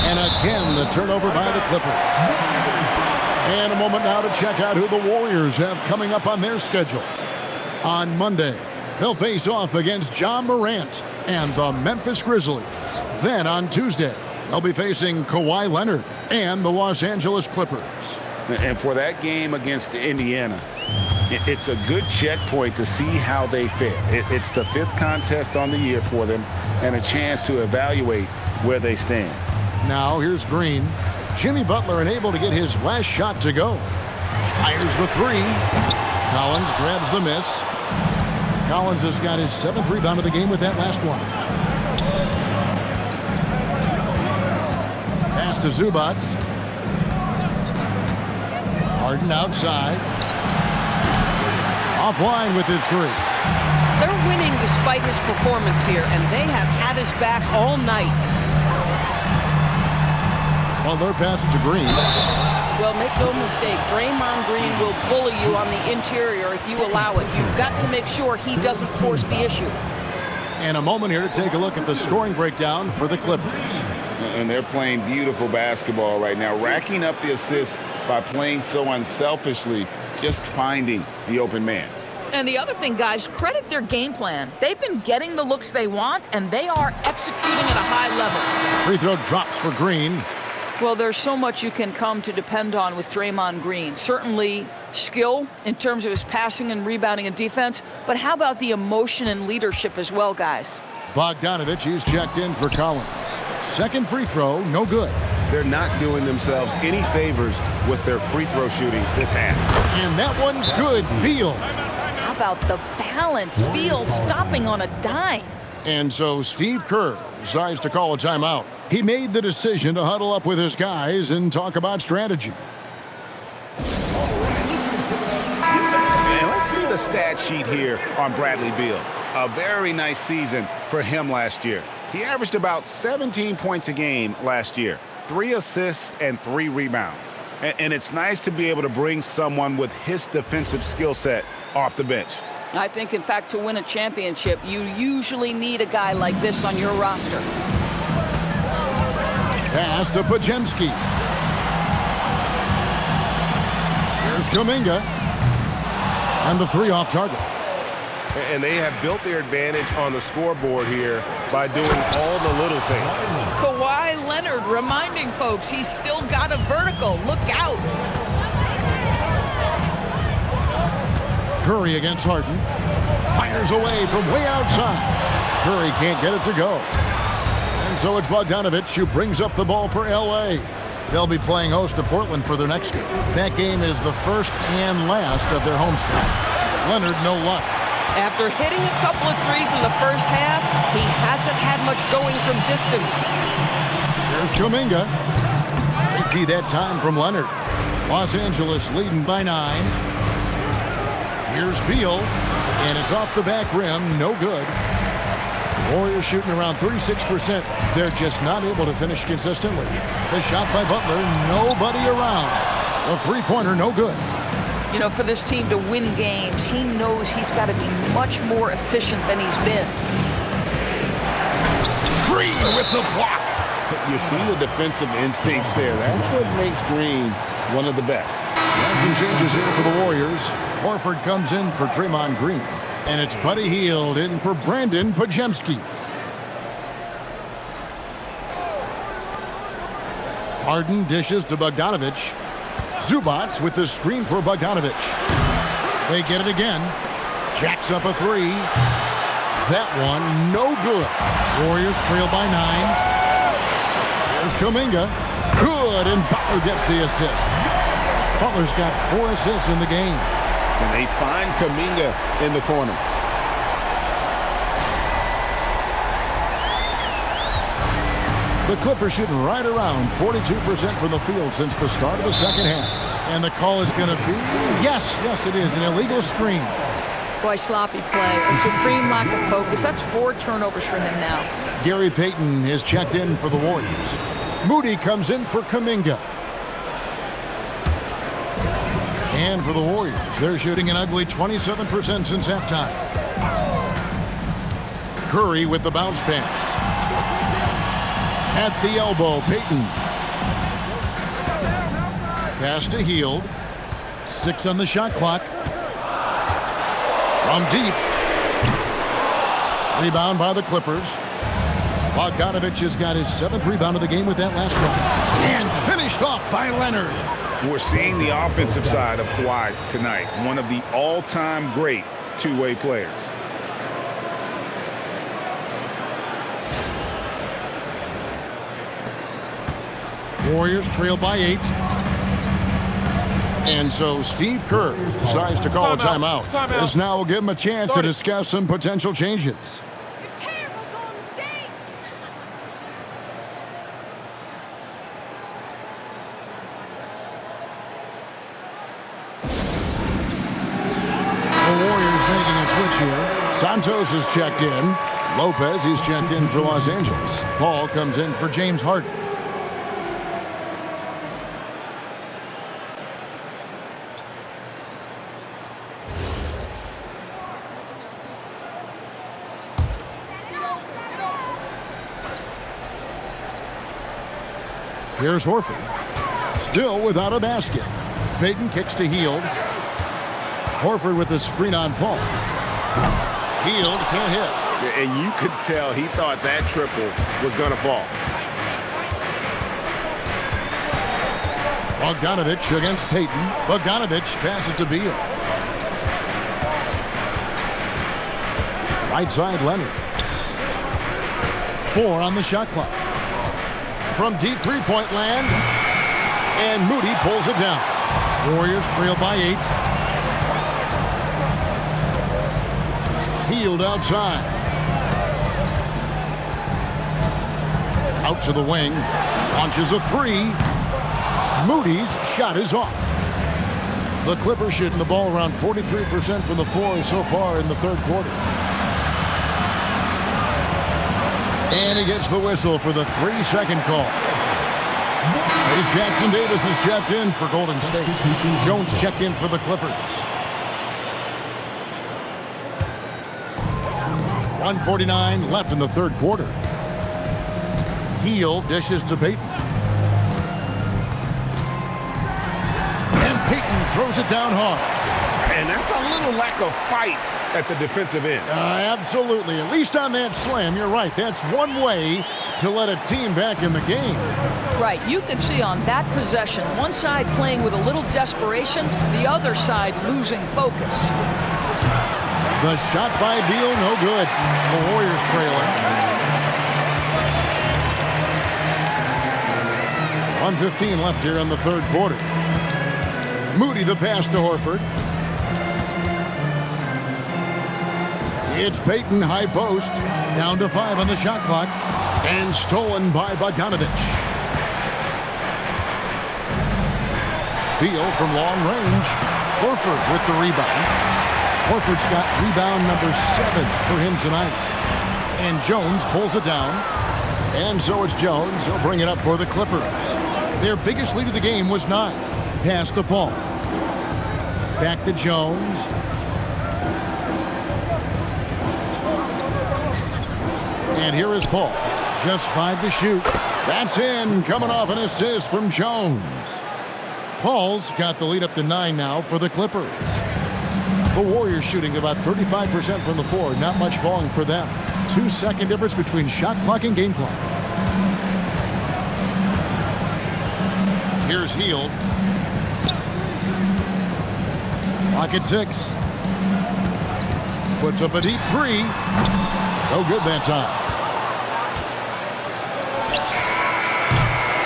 And again, the turnover by the Clippers. And a moment now to check out who the Warriors have coming up on their schedule. On Monday, they'll face off against John Morant and the Memphis Grizzlies. Then on Tuesday, they'll be facing Kawhi Leonard and the Los Angeles Clippers. And for that game against Indiana, it's a good checkpoint to see how they fare. It's the 5th contest on the year for them and a chance to evaluate where they stand. Now here's Green. Jimmy Butler unable to get his last shot to go. Fires the 3. Collins grabs the miss. Collins has got his 7th rebound of the game with that last one. Pass to Zubac. Harden outside. Offline with his 3. They're winning despite his performance here, and they have had his back all night. Butler passes to Green. Well, make no mistake, Draymond Green will bully you on the interior if you allow it. You've got to make sure he doesn't force the issue. And a moment here to take a look at the scoring breakdown for the Clippers. And they're playing beautiful basketball right now, racking up the assists by playing so unselfishly, just finding the open man. And the other thing, guys, credit their game plan. They've been getting the looks they want, and they are executing at a high level. Free throw drops for Green. Well, there's so much you can come to depend on with Draymond Green. Certainly skill in terms of his passing and rebounding and defense, but how about the emotion and leadership as well, guys? Bogdanovich, he's checked in for Collins. Second free throw, no good. They're not doing themselves any favors with their free throw shooting this half. And that one's good. Beal. How about the balance? Beal stopping on a dime. And so Steve Kerr decides to call a timeout. He made the decision to huddle up with his guys and talk about strategy. And let's see the stat sheet here on Bradley Beal. A very nice season for him last year. He averaged about 17 points a game last year, 3 assists and 3 rebounds. And it's nice to be able to bring someone with his defensive skill set off the bench. I think, in fact, to win a championship, you usually need a guy like this on your roster. Pass to Podziemski. Here's Kuminga. And the 3 off target. And they have built their advantage on the scoreboard here by doing all the little things. Kawhi Leonard reminding folks he's still got a vertical. Look out. Curry against Harden. Fires away from way outside. Curry can't get it to go. And so it's Bogdanovich who brings up the ball for L.A. They'll be playing host to Portland for their next game. That game is the first and last of their homestand. Leonard, no luck. After hitting a couple of threes in the first half, he hasn't had much going from distance. Here's Kuminga. They that time from Leonard. Los Angeles leading by 9. Here's Beal, and it's off the back rim, no good. Warriors shooting around 36%. They're just not able to finish consistently. The shot by Butler, nobody around. The three-pointer, no good. You know, for this team to win games, he knows he's got to be much more efficient than he's been. Green with the block. You see the defensive instincts there. That's what makes Green one of the best. And some changes here for the Warriors. Horford comes in for Draymond Green. And it's Buddy Hield in for Brandin Podziemski. Harden dishes to Bogdanovich. Zubac with the screen for Bogdanovich. They get it again. Jacks up a 3. That one, no good. Warriors trail by 9. Here's Kuminga. Good, and Butler gets the assist. Butler's got 4 assists in the game. And they find Kuminga in the corner. The Clippers shooting right around 42% from the field since the start of the second half. And the call is going to be, yes, it is, an illegal screen. Boy, sloppy play. A supreme lack of focus. That's 4 turnovers for him now. Gary Payton is checked in for the Warriors. Moody comes in for Kuminga. And for the Warriors, they're shooting an ugly 27% since halftime. Curry with the bounce pass. At the elbow, Payton. Pass to Hield. 6 on the shot clock. From deep. Rebound by the Clippers. Bogdanovich has got his 7th rebound of the game with that last one. And finished off by Leonard. We're seeing the offensive side of Kawhi tonight. One of the all-time great two-way players. Warriors trail by 8. And so Steve Kerr decides to call a timeout. This now will give him a chance to discuss some potential changes. The Warriors making a switch here. Santos is checked in. Lopez, he's checked in for Los Angeles. Paul comes in for James Harden. Here's Horford. Still without a basket. Payton kicks to Hield. Horford with the screen on Paul. Hield can't hit. And you could tell he thought that triple was going to fall. Bogdanovich against Payton. Bogdanovich passes to Beal. Right side, Leonard. 4 on the shot clock. From deep three-point land. And Moody pulls it down. Warriors trail by 8. Hield outside. Out to the wing. Launches a 3. Moody's shot is off. The Clippers shooting the ball around 43% from the floor so far in the third quarter. And he gets the whistle for the 3-second call. As Jackson Davis has checked in for Golden State. Jones checked in for the Clippers. 1:49 left in the third quarter. Hield dishes to Payton. And Payton throws it down hard. And that's a little lack of fight at the defensive end. Absolutely. At least on that slam, you're right. That's one way to let a team back in the game. Right. You could see on that possession, one side playing with a little desperation, the other side losing focus. The shot by Beal, no good. The Warriors trailing. 1:15 left here in the third quarter. Moody the pass to Horford. It's Payton, high post. Down to 5 on the shot clock. And stolen by Bogdanovich. Beal from long range. Horford with the rebound. Horford's got rebound number 7 for him tonight. And Jones pulls it down. And so it's Jones. He'll bring it up for the Clippers. Their biggest lead of the game was 9. Pass to Paul. Back to Jones. And here is Paul. Just 5 to shoot. That's in. Coming off an assist from Jones. Paul's got the lead up to 9 now for the Clippers. The Warriors shooting about 35% from the floor. Not much falling for them. 2-second difference between shot clock and game clock. Here's Hield. Clock at 6. Puts up a deep 3. No good that time.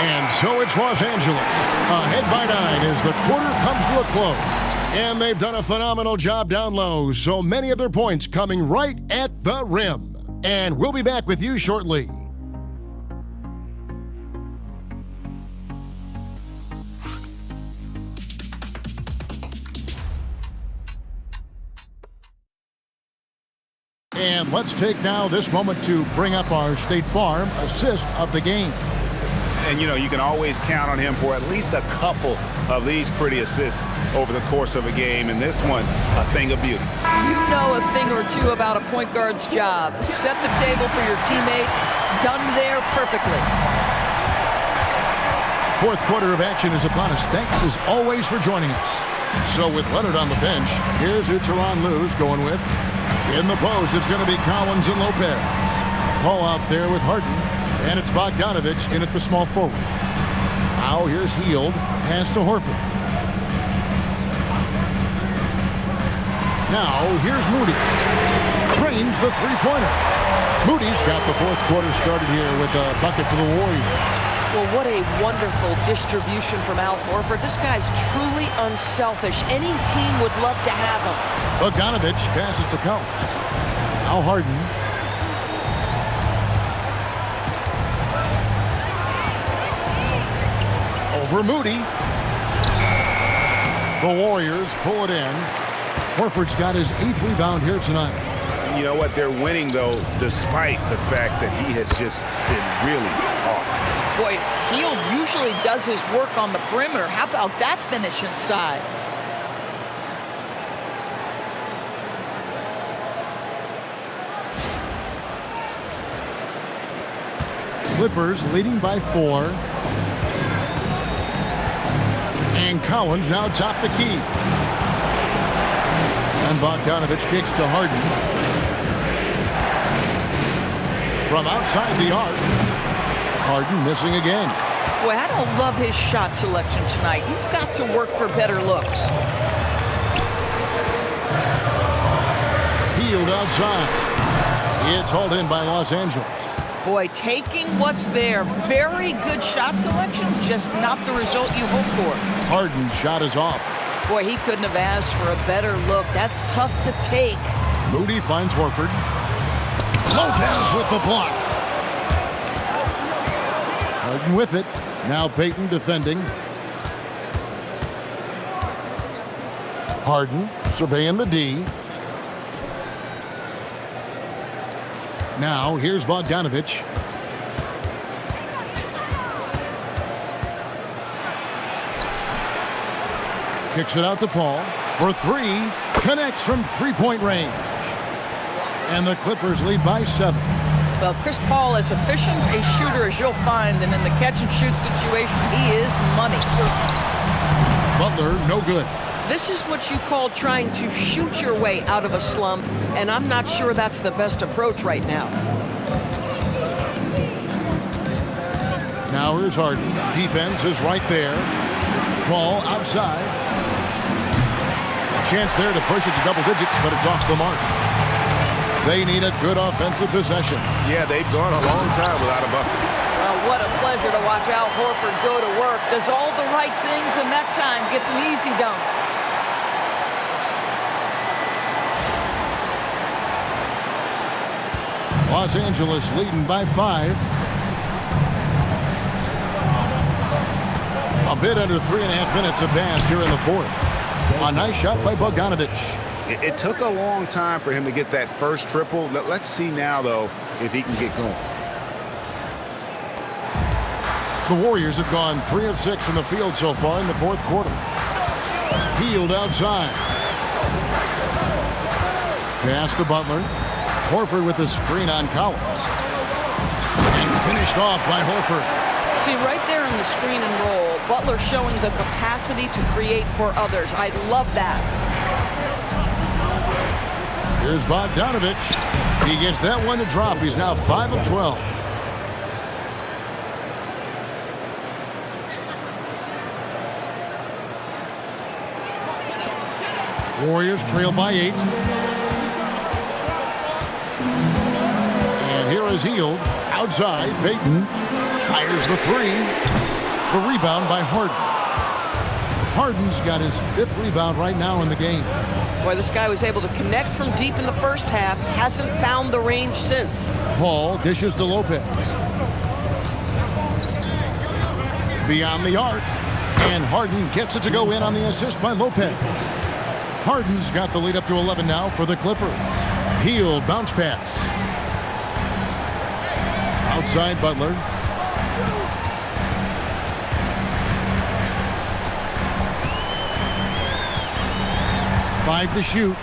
And so it's Los Angeles. Ahead by 9 as the quarter comes to a close. And they've done a phenomenal job down low. So many of their points coming right at the rim. And we'll be back with you shortly. And let's take now this moment to bring up our State Farm assist of the game. And, you know, you can always count on him for at least a couple of these pretty assists over the course of a game. And this one, a thing of beauty. You know a thing or two about a point guard's job. Set the table for your teammates. Done there perfectly. Fourth quarter of action is upon us. Thanks, as always, for joining us. So with Leonard on the bench, here's who Teron Lue's going with. In the post, it's going to be Collins and Lopez. Paul out there with Harden. And it's Bogdanovich in at the small forward. Now here's Hield. Pass to Horford. Now here's Moody. Trains the three-pointer. Moody's got the fourth quarter started here with a bucket for the Warriors. Well, what a wonderful distribution from Al Horford. This guy's truly unselfish. Any team would love to have him. Bogdanovich passes to Collins. Now Harden. Over Moody. The Warriors pull it in. Horford's got his 8th rebound here tonight. You know what? They're winning, though, despite the fact that he has just been really off. Boy, Hield usually does his work on the perimeter. How about that finish inside? Clippers leading by 4. And Collins now top the key. And Bogdanovich kicks to Harden. From outside the arc. Harden missing again. Boy, I don't love his shot selection tonight. You've got to work for better looks. Field outside. It's hauled in by Los Angeles. Boy, taking what's there. Very good shot selection, just not the result you hope for. Harden's shot is off. Boy, he couldn't have asked for a better look. That's tough to take. Moody finds Horford. Lopez with the block. Harden with it. Now Payton defending. Harden surveying the D. Now here's Bogdanovich. Kicks it out to Paul for three. Connects from three-point range. And the Clippers lead by 7. Well, Chris Paul, as efficient a shooter as you'll find, and in the catch-and-shoot situation, he is money. Butler, no good. This is what you call trying to shoot your way out of a slump, and I'm not sure that's the best approach right now. Now here's Harden. Defense is right there. Paul outside. A chance there to push it to double digits, but it's off the mark. They need a good offensive possession. Yeah, they've gone a long time without a bucket. Well, what a pleasure to watch Al Horford go to work. Does all the right things, and that time gets an easy dunk. Los Angeles leading by 5. A bit under 3.5 minutes have passed here in the fourth. A nice shot by Bogdanovich. It took a long time for him to get that first triple. Let's see now, though, if he can get going. The Warriors have gone 3 of 6 in the field so far in the fourth quarter. Hield outside. Pass to Butler. Horford with the screen on Collins. And finished off by Horford. See, right there in the screen and roll, Butler showing the capacity to create for others. I love that. Here's Bogdanovich. He gets that one to drop. He's now 5 of 12. Warriors trail by 8. And here is Hield. Outside, Payton fires the 3. The rebound by Harden. Harden's got his 5th rebound right now in the game. Boy, this guy was able to connect from deep in the first half. Hasn't found the range since. Paul dishes to Lopez. Beyond the arc. And Harden gets it to go in on the assist by Lopez. Harden's got the lead up to 11 now for the Clippers. Hield bounce pass. Outside Butler. Five to shoot.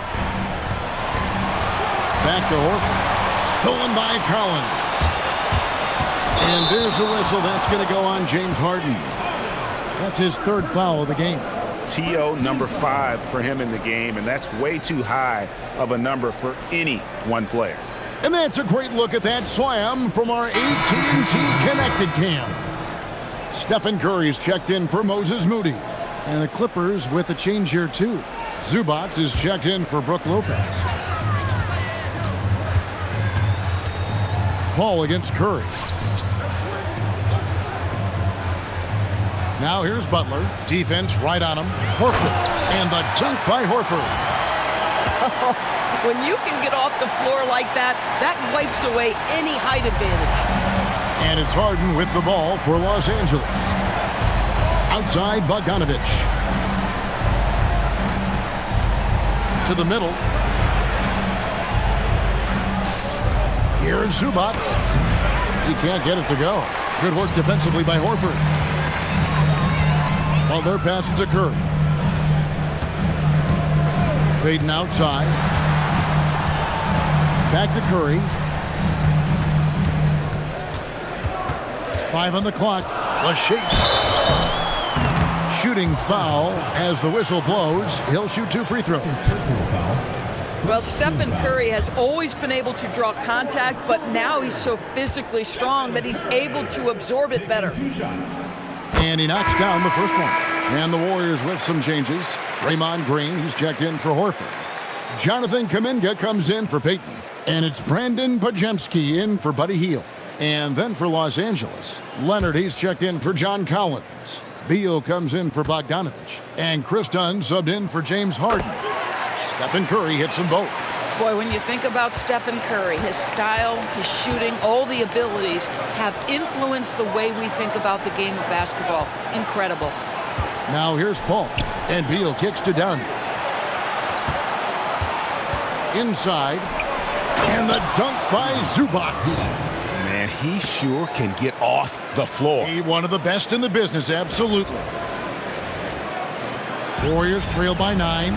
Back to Horford. Stolen by Collins. And there's a whistle. That's going to go on James Harden. That's his 3rd foul of the game. TO number 5 for him in the game, and that's way too high of a number for any one player. And that's a great look at that slam from our AT&T Connected Cam. Stephen Curry's checked in for Moses Moody. And the Clippers with a change here, too. Zubac is checked in for Brook Lopez. Paul against Curry. Now here's Butler. Defense right on him. Horford. And the dunk by Horford. When you can get off the floor like that, that wipes away any height advantage. And it's Harden with the ball for Los Angeles. Outside Bogdanovich. To the middle. Here's Zubac. He can't get it to go. Good work defensively by Horford. Butler passes to Curry. Payton outside. Back to Curry. 5 on the clock. The shake. shooting foul as the whistle blows. He'll shoot 2 free throws. Well, Stephen Curry has always been able to draw contact, but now he's so physically strong that he's able to absorb it better. And he knocks down the first one. And the Warriors with some changes. Draymond Green, he's checked in for Horford. Jonathan Kuminga comes in for Peyton. And it's Brandin Podziemski in for Buddy Hield. And then for Los Angeles, Leonard, he's checked in for John Collins. Beal comes in for Bogdanovich. And Chris Dunn subbed in for James Harden. Stephen Curry hits them both. Boy, when you think about Stephen Curry, his style, his shooting, all the abilities have influenced the way we think about the game of basketball. Incredible. Now here's Paul. And Beal kicks to Dunn. Inside. And the dunk by Zubac. Man, he sure can get off the floor. He one of the best in the business, absolutely. Warriors trail by 9.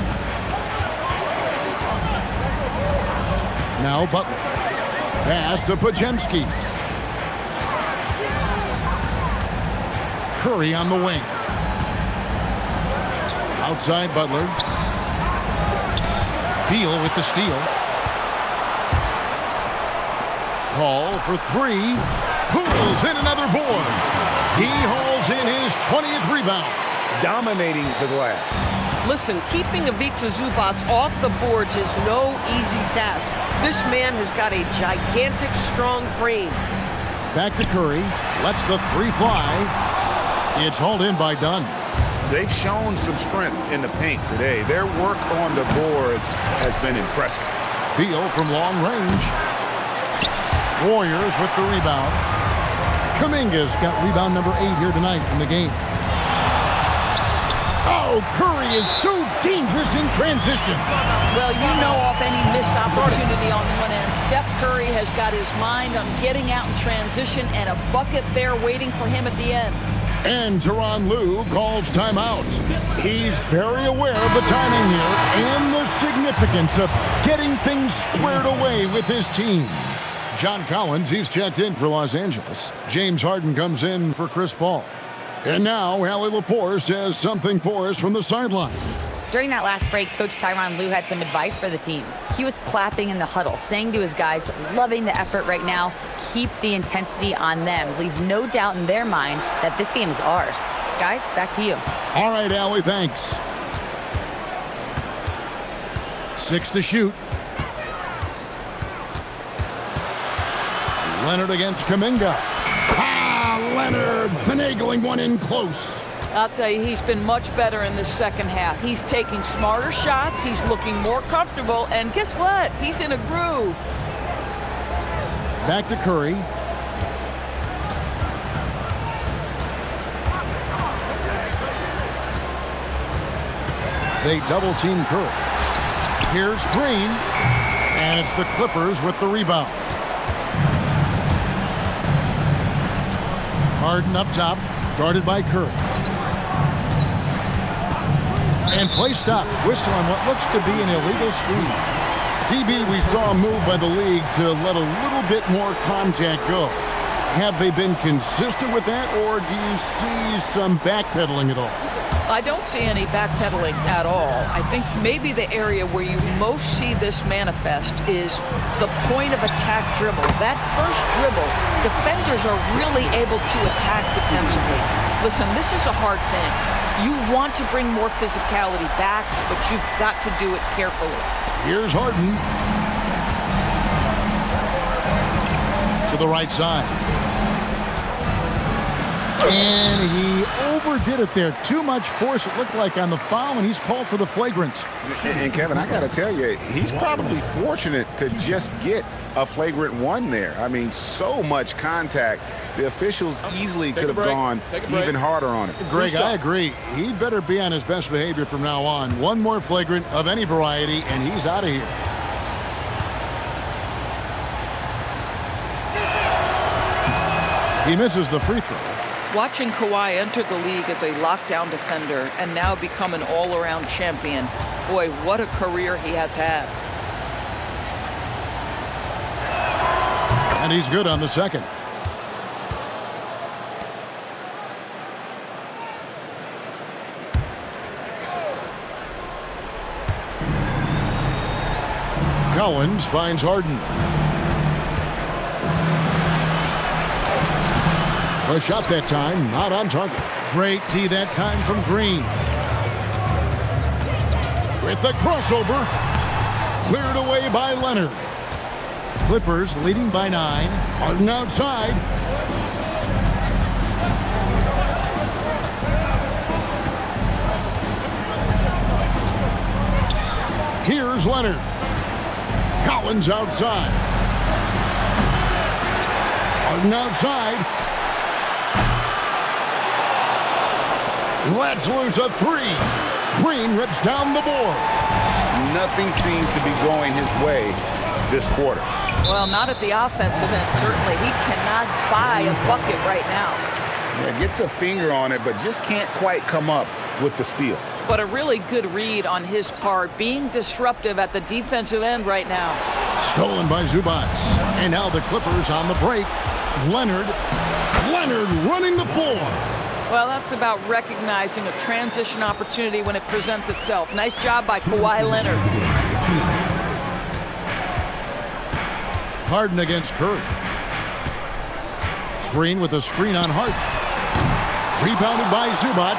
Now Butler. Pass to Podziemski. Curry on the wing. Outside Butler. Beal with the steal. Paul for 3. Pulls in another board. He hauls in his 20th rebound. Dominating the glass. Listen, keeping Ivica Zubac off the boards is no easy task. This man has got a gigantic, strong frame. Back to Curry. Lets the 3 fly. It's hauled in by Dunn. They've shown some strength in the paint today. Their work on the boards has been impressive. Beal from long range. Warriors with the rebound. Kuminga's got rebound number 8 here tonight in the game. Oh, Curry is so dangerous in transition. Well, you know off any missed opportunity on one end, Steph Curry has got his mind on getting out in transition and a bucket there waiting for him at the end. And Tyronn Lue calls timeout. He's very aware of the timing here and the significance of getting things squared away with his team. John Collins, he's checked in for Los Angeles. James Harden comes in for Chris Paul. And now, Allie LaForce has something for us from the sideline. During that last break, Coach Tyronn Lue had some advice for the team. He was clapping in the huddle, saying to his guys, loving the effort right now, keep the intensity on them. Leave no doubt in their mind that this game is ours. Guys, back to you. All right, Allie, thanks. 6 to shoot. Leonard against Kuminga. Leonard finagling one in close. I'll tell you, he's been much better in the second half. He's taking smarter shots. He's looking more comfortable. And guess what? He's in a groove. Back to Curry. They double team Curry. Here's Green. And it's the Clippers with the rebound. Harden up top, guarded by Curry. And play stops. Whistle on what looks to be an illegal squeeze. DB, we saw a move by the league to let a little bit more contact go. Have they been consistent with that, or do you see some backpedaling at all? I don't see any backpedaling at all. I think maybe the area where you most see this manifest is the point of attack dribble. That first dribble, defenders are really able to attack defensively. Listen, this is a hard thing. You want to bring more physicality back, but you've got to do it carefully. Here's Harden. To the right side. And he overdid it there. Too much force, it looked like, on the foul, and he's called for the flagrant. And Kevin, I got to tell you, he's probably fortunate to just get a flagrant 1 there. I mean, so much contact. The officials easily could have gone even harder on it. Greg, I agree. He better be on his best behavior from now on. One more flagrant of any variety, and he's out of here. He misses the free throw. Watching Kawhi enter the league as a lockdown defender and now become an all-around champion, boy, what a career he has had. And he's good on the second. Collins finds Harden. A shot that time, not on target. Great D that time from Green. With the crossover, cleared away by Leonard. Clippers leading by 9. Harden outside. Here's Leonard. Collins outside. Harden outside. Lets loose a 3. Green rips down the board. Nothing seems to be going his way this quarter. Well, not at the offensive end, certainly. He cannot buy a bucket right now. Yeah, gets a finger on it, but just can't quite come up with the steal. But a really good read on his part, being disruptive at the defensive end right now. Stolen by Zubac. And now the Clippers on the break. Leonard running the floor. Well, that's about recognizing a transition opportunity when it presents itself. Nice job by Kawhi Leonard. Harden against Curry. Green with a screen on Harden. Rebounded by Zubac.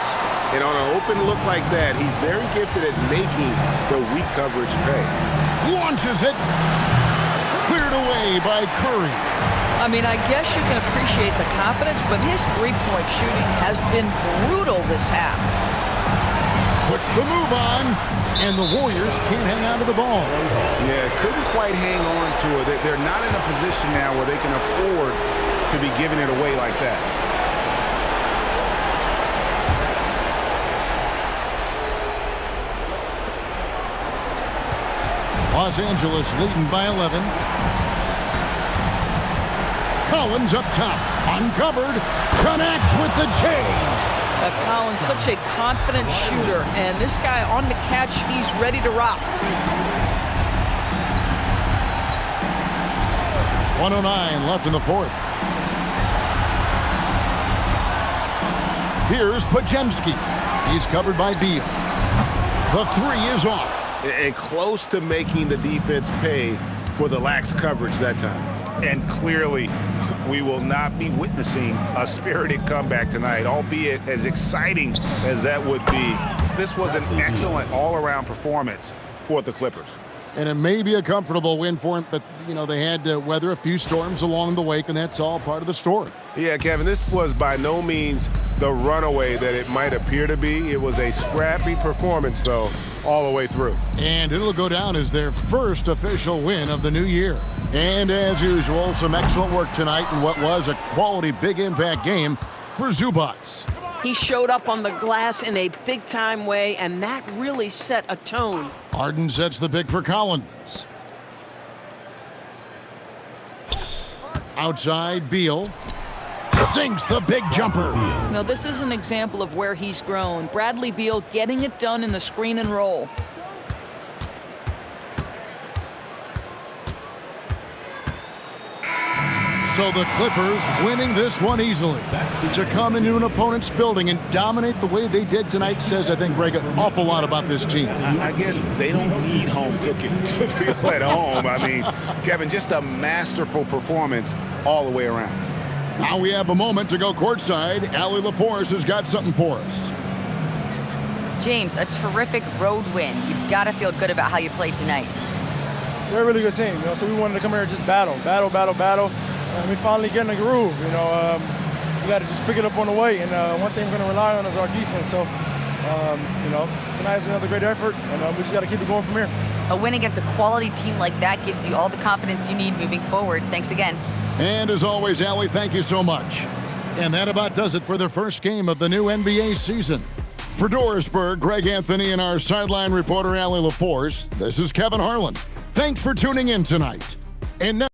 And on an open look like that, he's very gifted at making the weak coverage pay. Launches it. Cleared away by Curry. I mean, I guess you can appreciate the confidence, but his three-point shooting has been brutal this half. Puts the move on, and the Warriors can't hang on to the ball. Yeah, couldn't quite hang on to it. They're not in a position now where they can afford to be giving it away like that. Los Angeles leading by 11. Collins up top, uncovered, connects with the J. Collins, such a confident shooter, and this guy on the catch, he's ready to rock. 1:09 left in the fourth. Here's Podziemski. He's covered by Beal. The 3 is off. And close to making the defense pay for the lax coverage that time. And clearly, we will not be witnessing a spirited comeback tonight, albeit as exciting as that would be. This was an excellent all-around performance for the Clippers. And it may be a comfortable win for him, but, you know, they had to weather a few storms along the way, and that's all part of the story. Yeah, Kevin, this was by no means the runaway that it might appear to be. It was a scrappy performance, though, all the way through. And it'll go down as their first official win of the new year. And as usual, some excellent work tonight in what was a quality big impact game for Zubac. He showed up on the glass in a big-time way, and that really set a tone. Harden sets the pick for Collins. Outside, Beal sinks the big jumper. Now, this is an example of where he's grown. Bradley Beal getting it done in the screen and roll. So the Clippers winning this one easily. To come into an opponent's building and dominate the way they did tonight says, I think, Greg, an awful lot about this team. I guess they don't need home cooking to feel at home. I mean, Kevin, just a masterful performance all the way around. Now we have a moment to go courtside. Allie LaForce has got something for us. James, a terrific road win. You've got to feel good about how you played tonight. They're a really good team, so we wanted to come here and just battle. And we finally get in a groove, we got to just pick it up on the way. And one thing we're going to rely on is our defense. So, tonight's another great effort, and we just got to keep it going from here. A win against a quality team like that gives you all the confidence you need moving forward. Thanks again. And as always, Allie, thank you so much. And that about does it for the first game of the new NBA season. For Dorisburg, Greg Anthony, and our sideline reporter, Allie LaForce, this is Kevin Harlan. Thanks for tuning in tonight. And now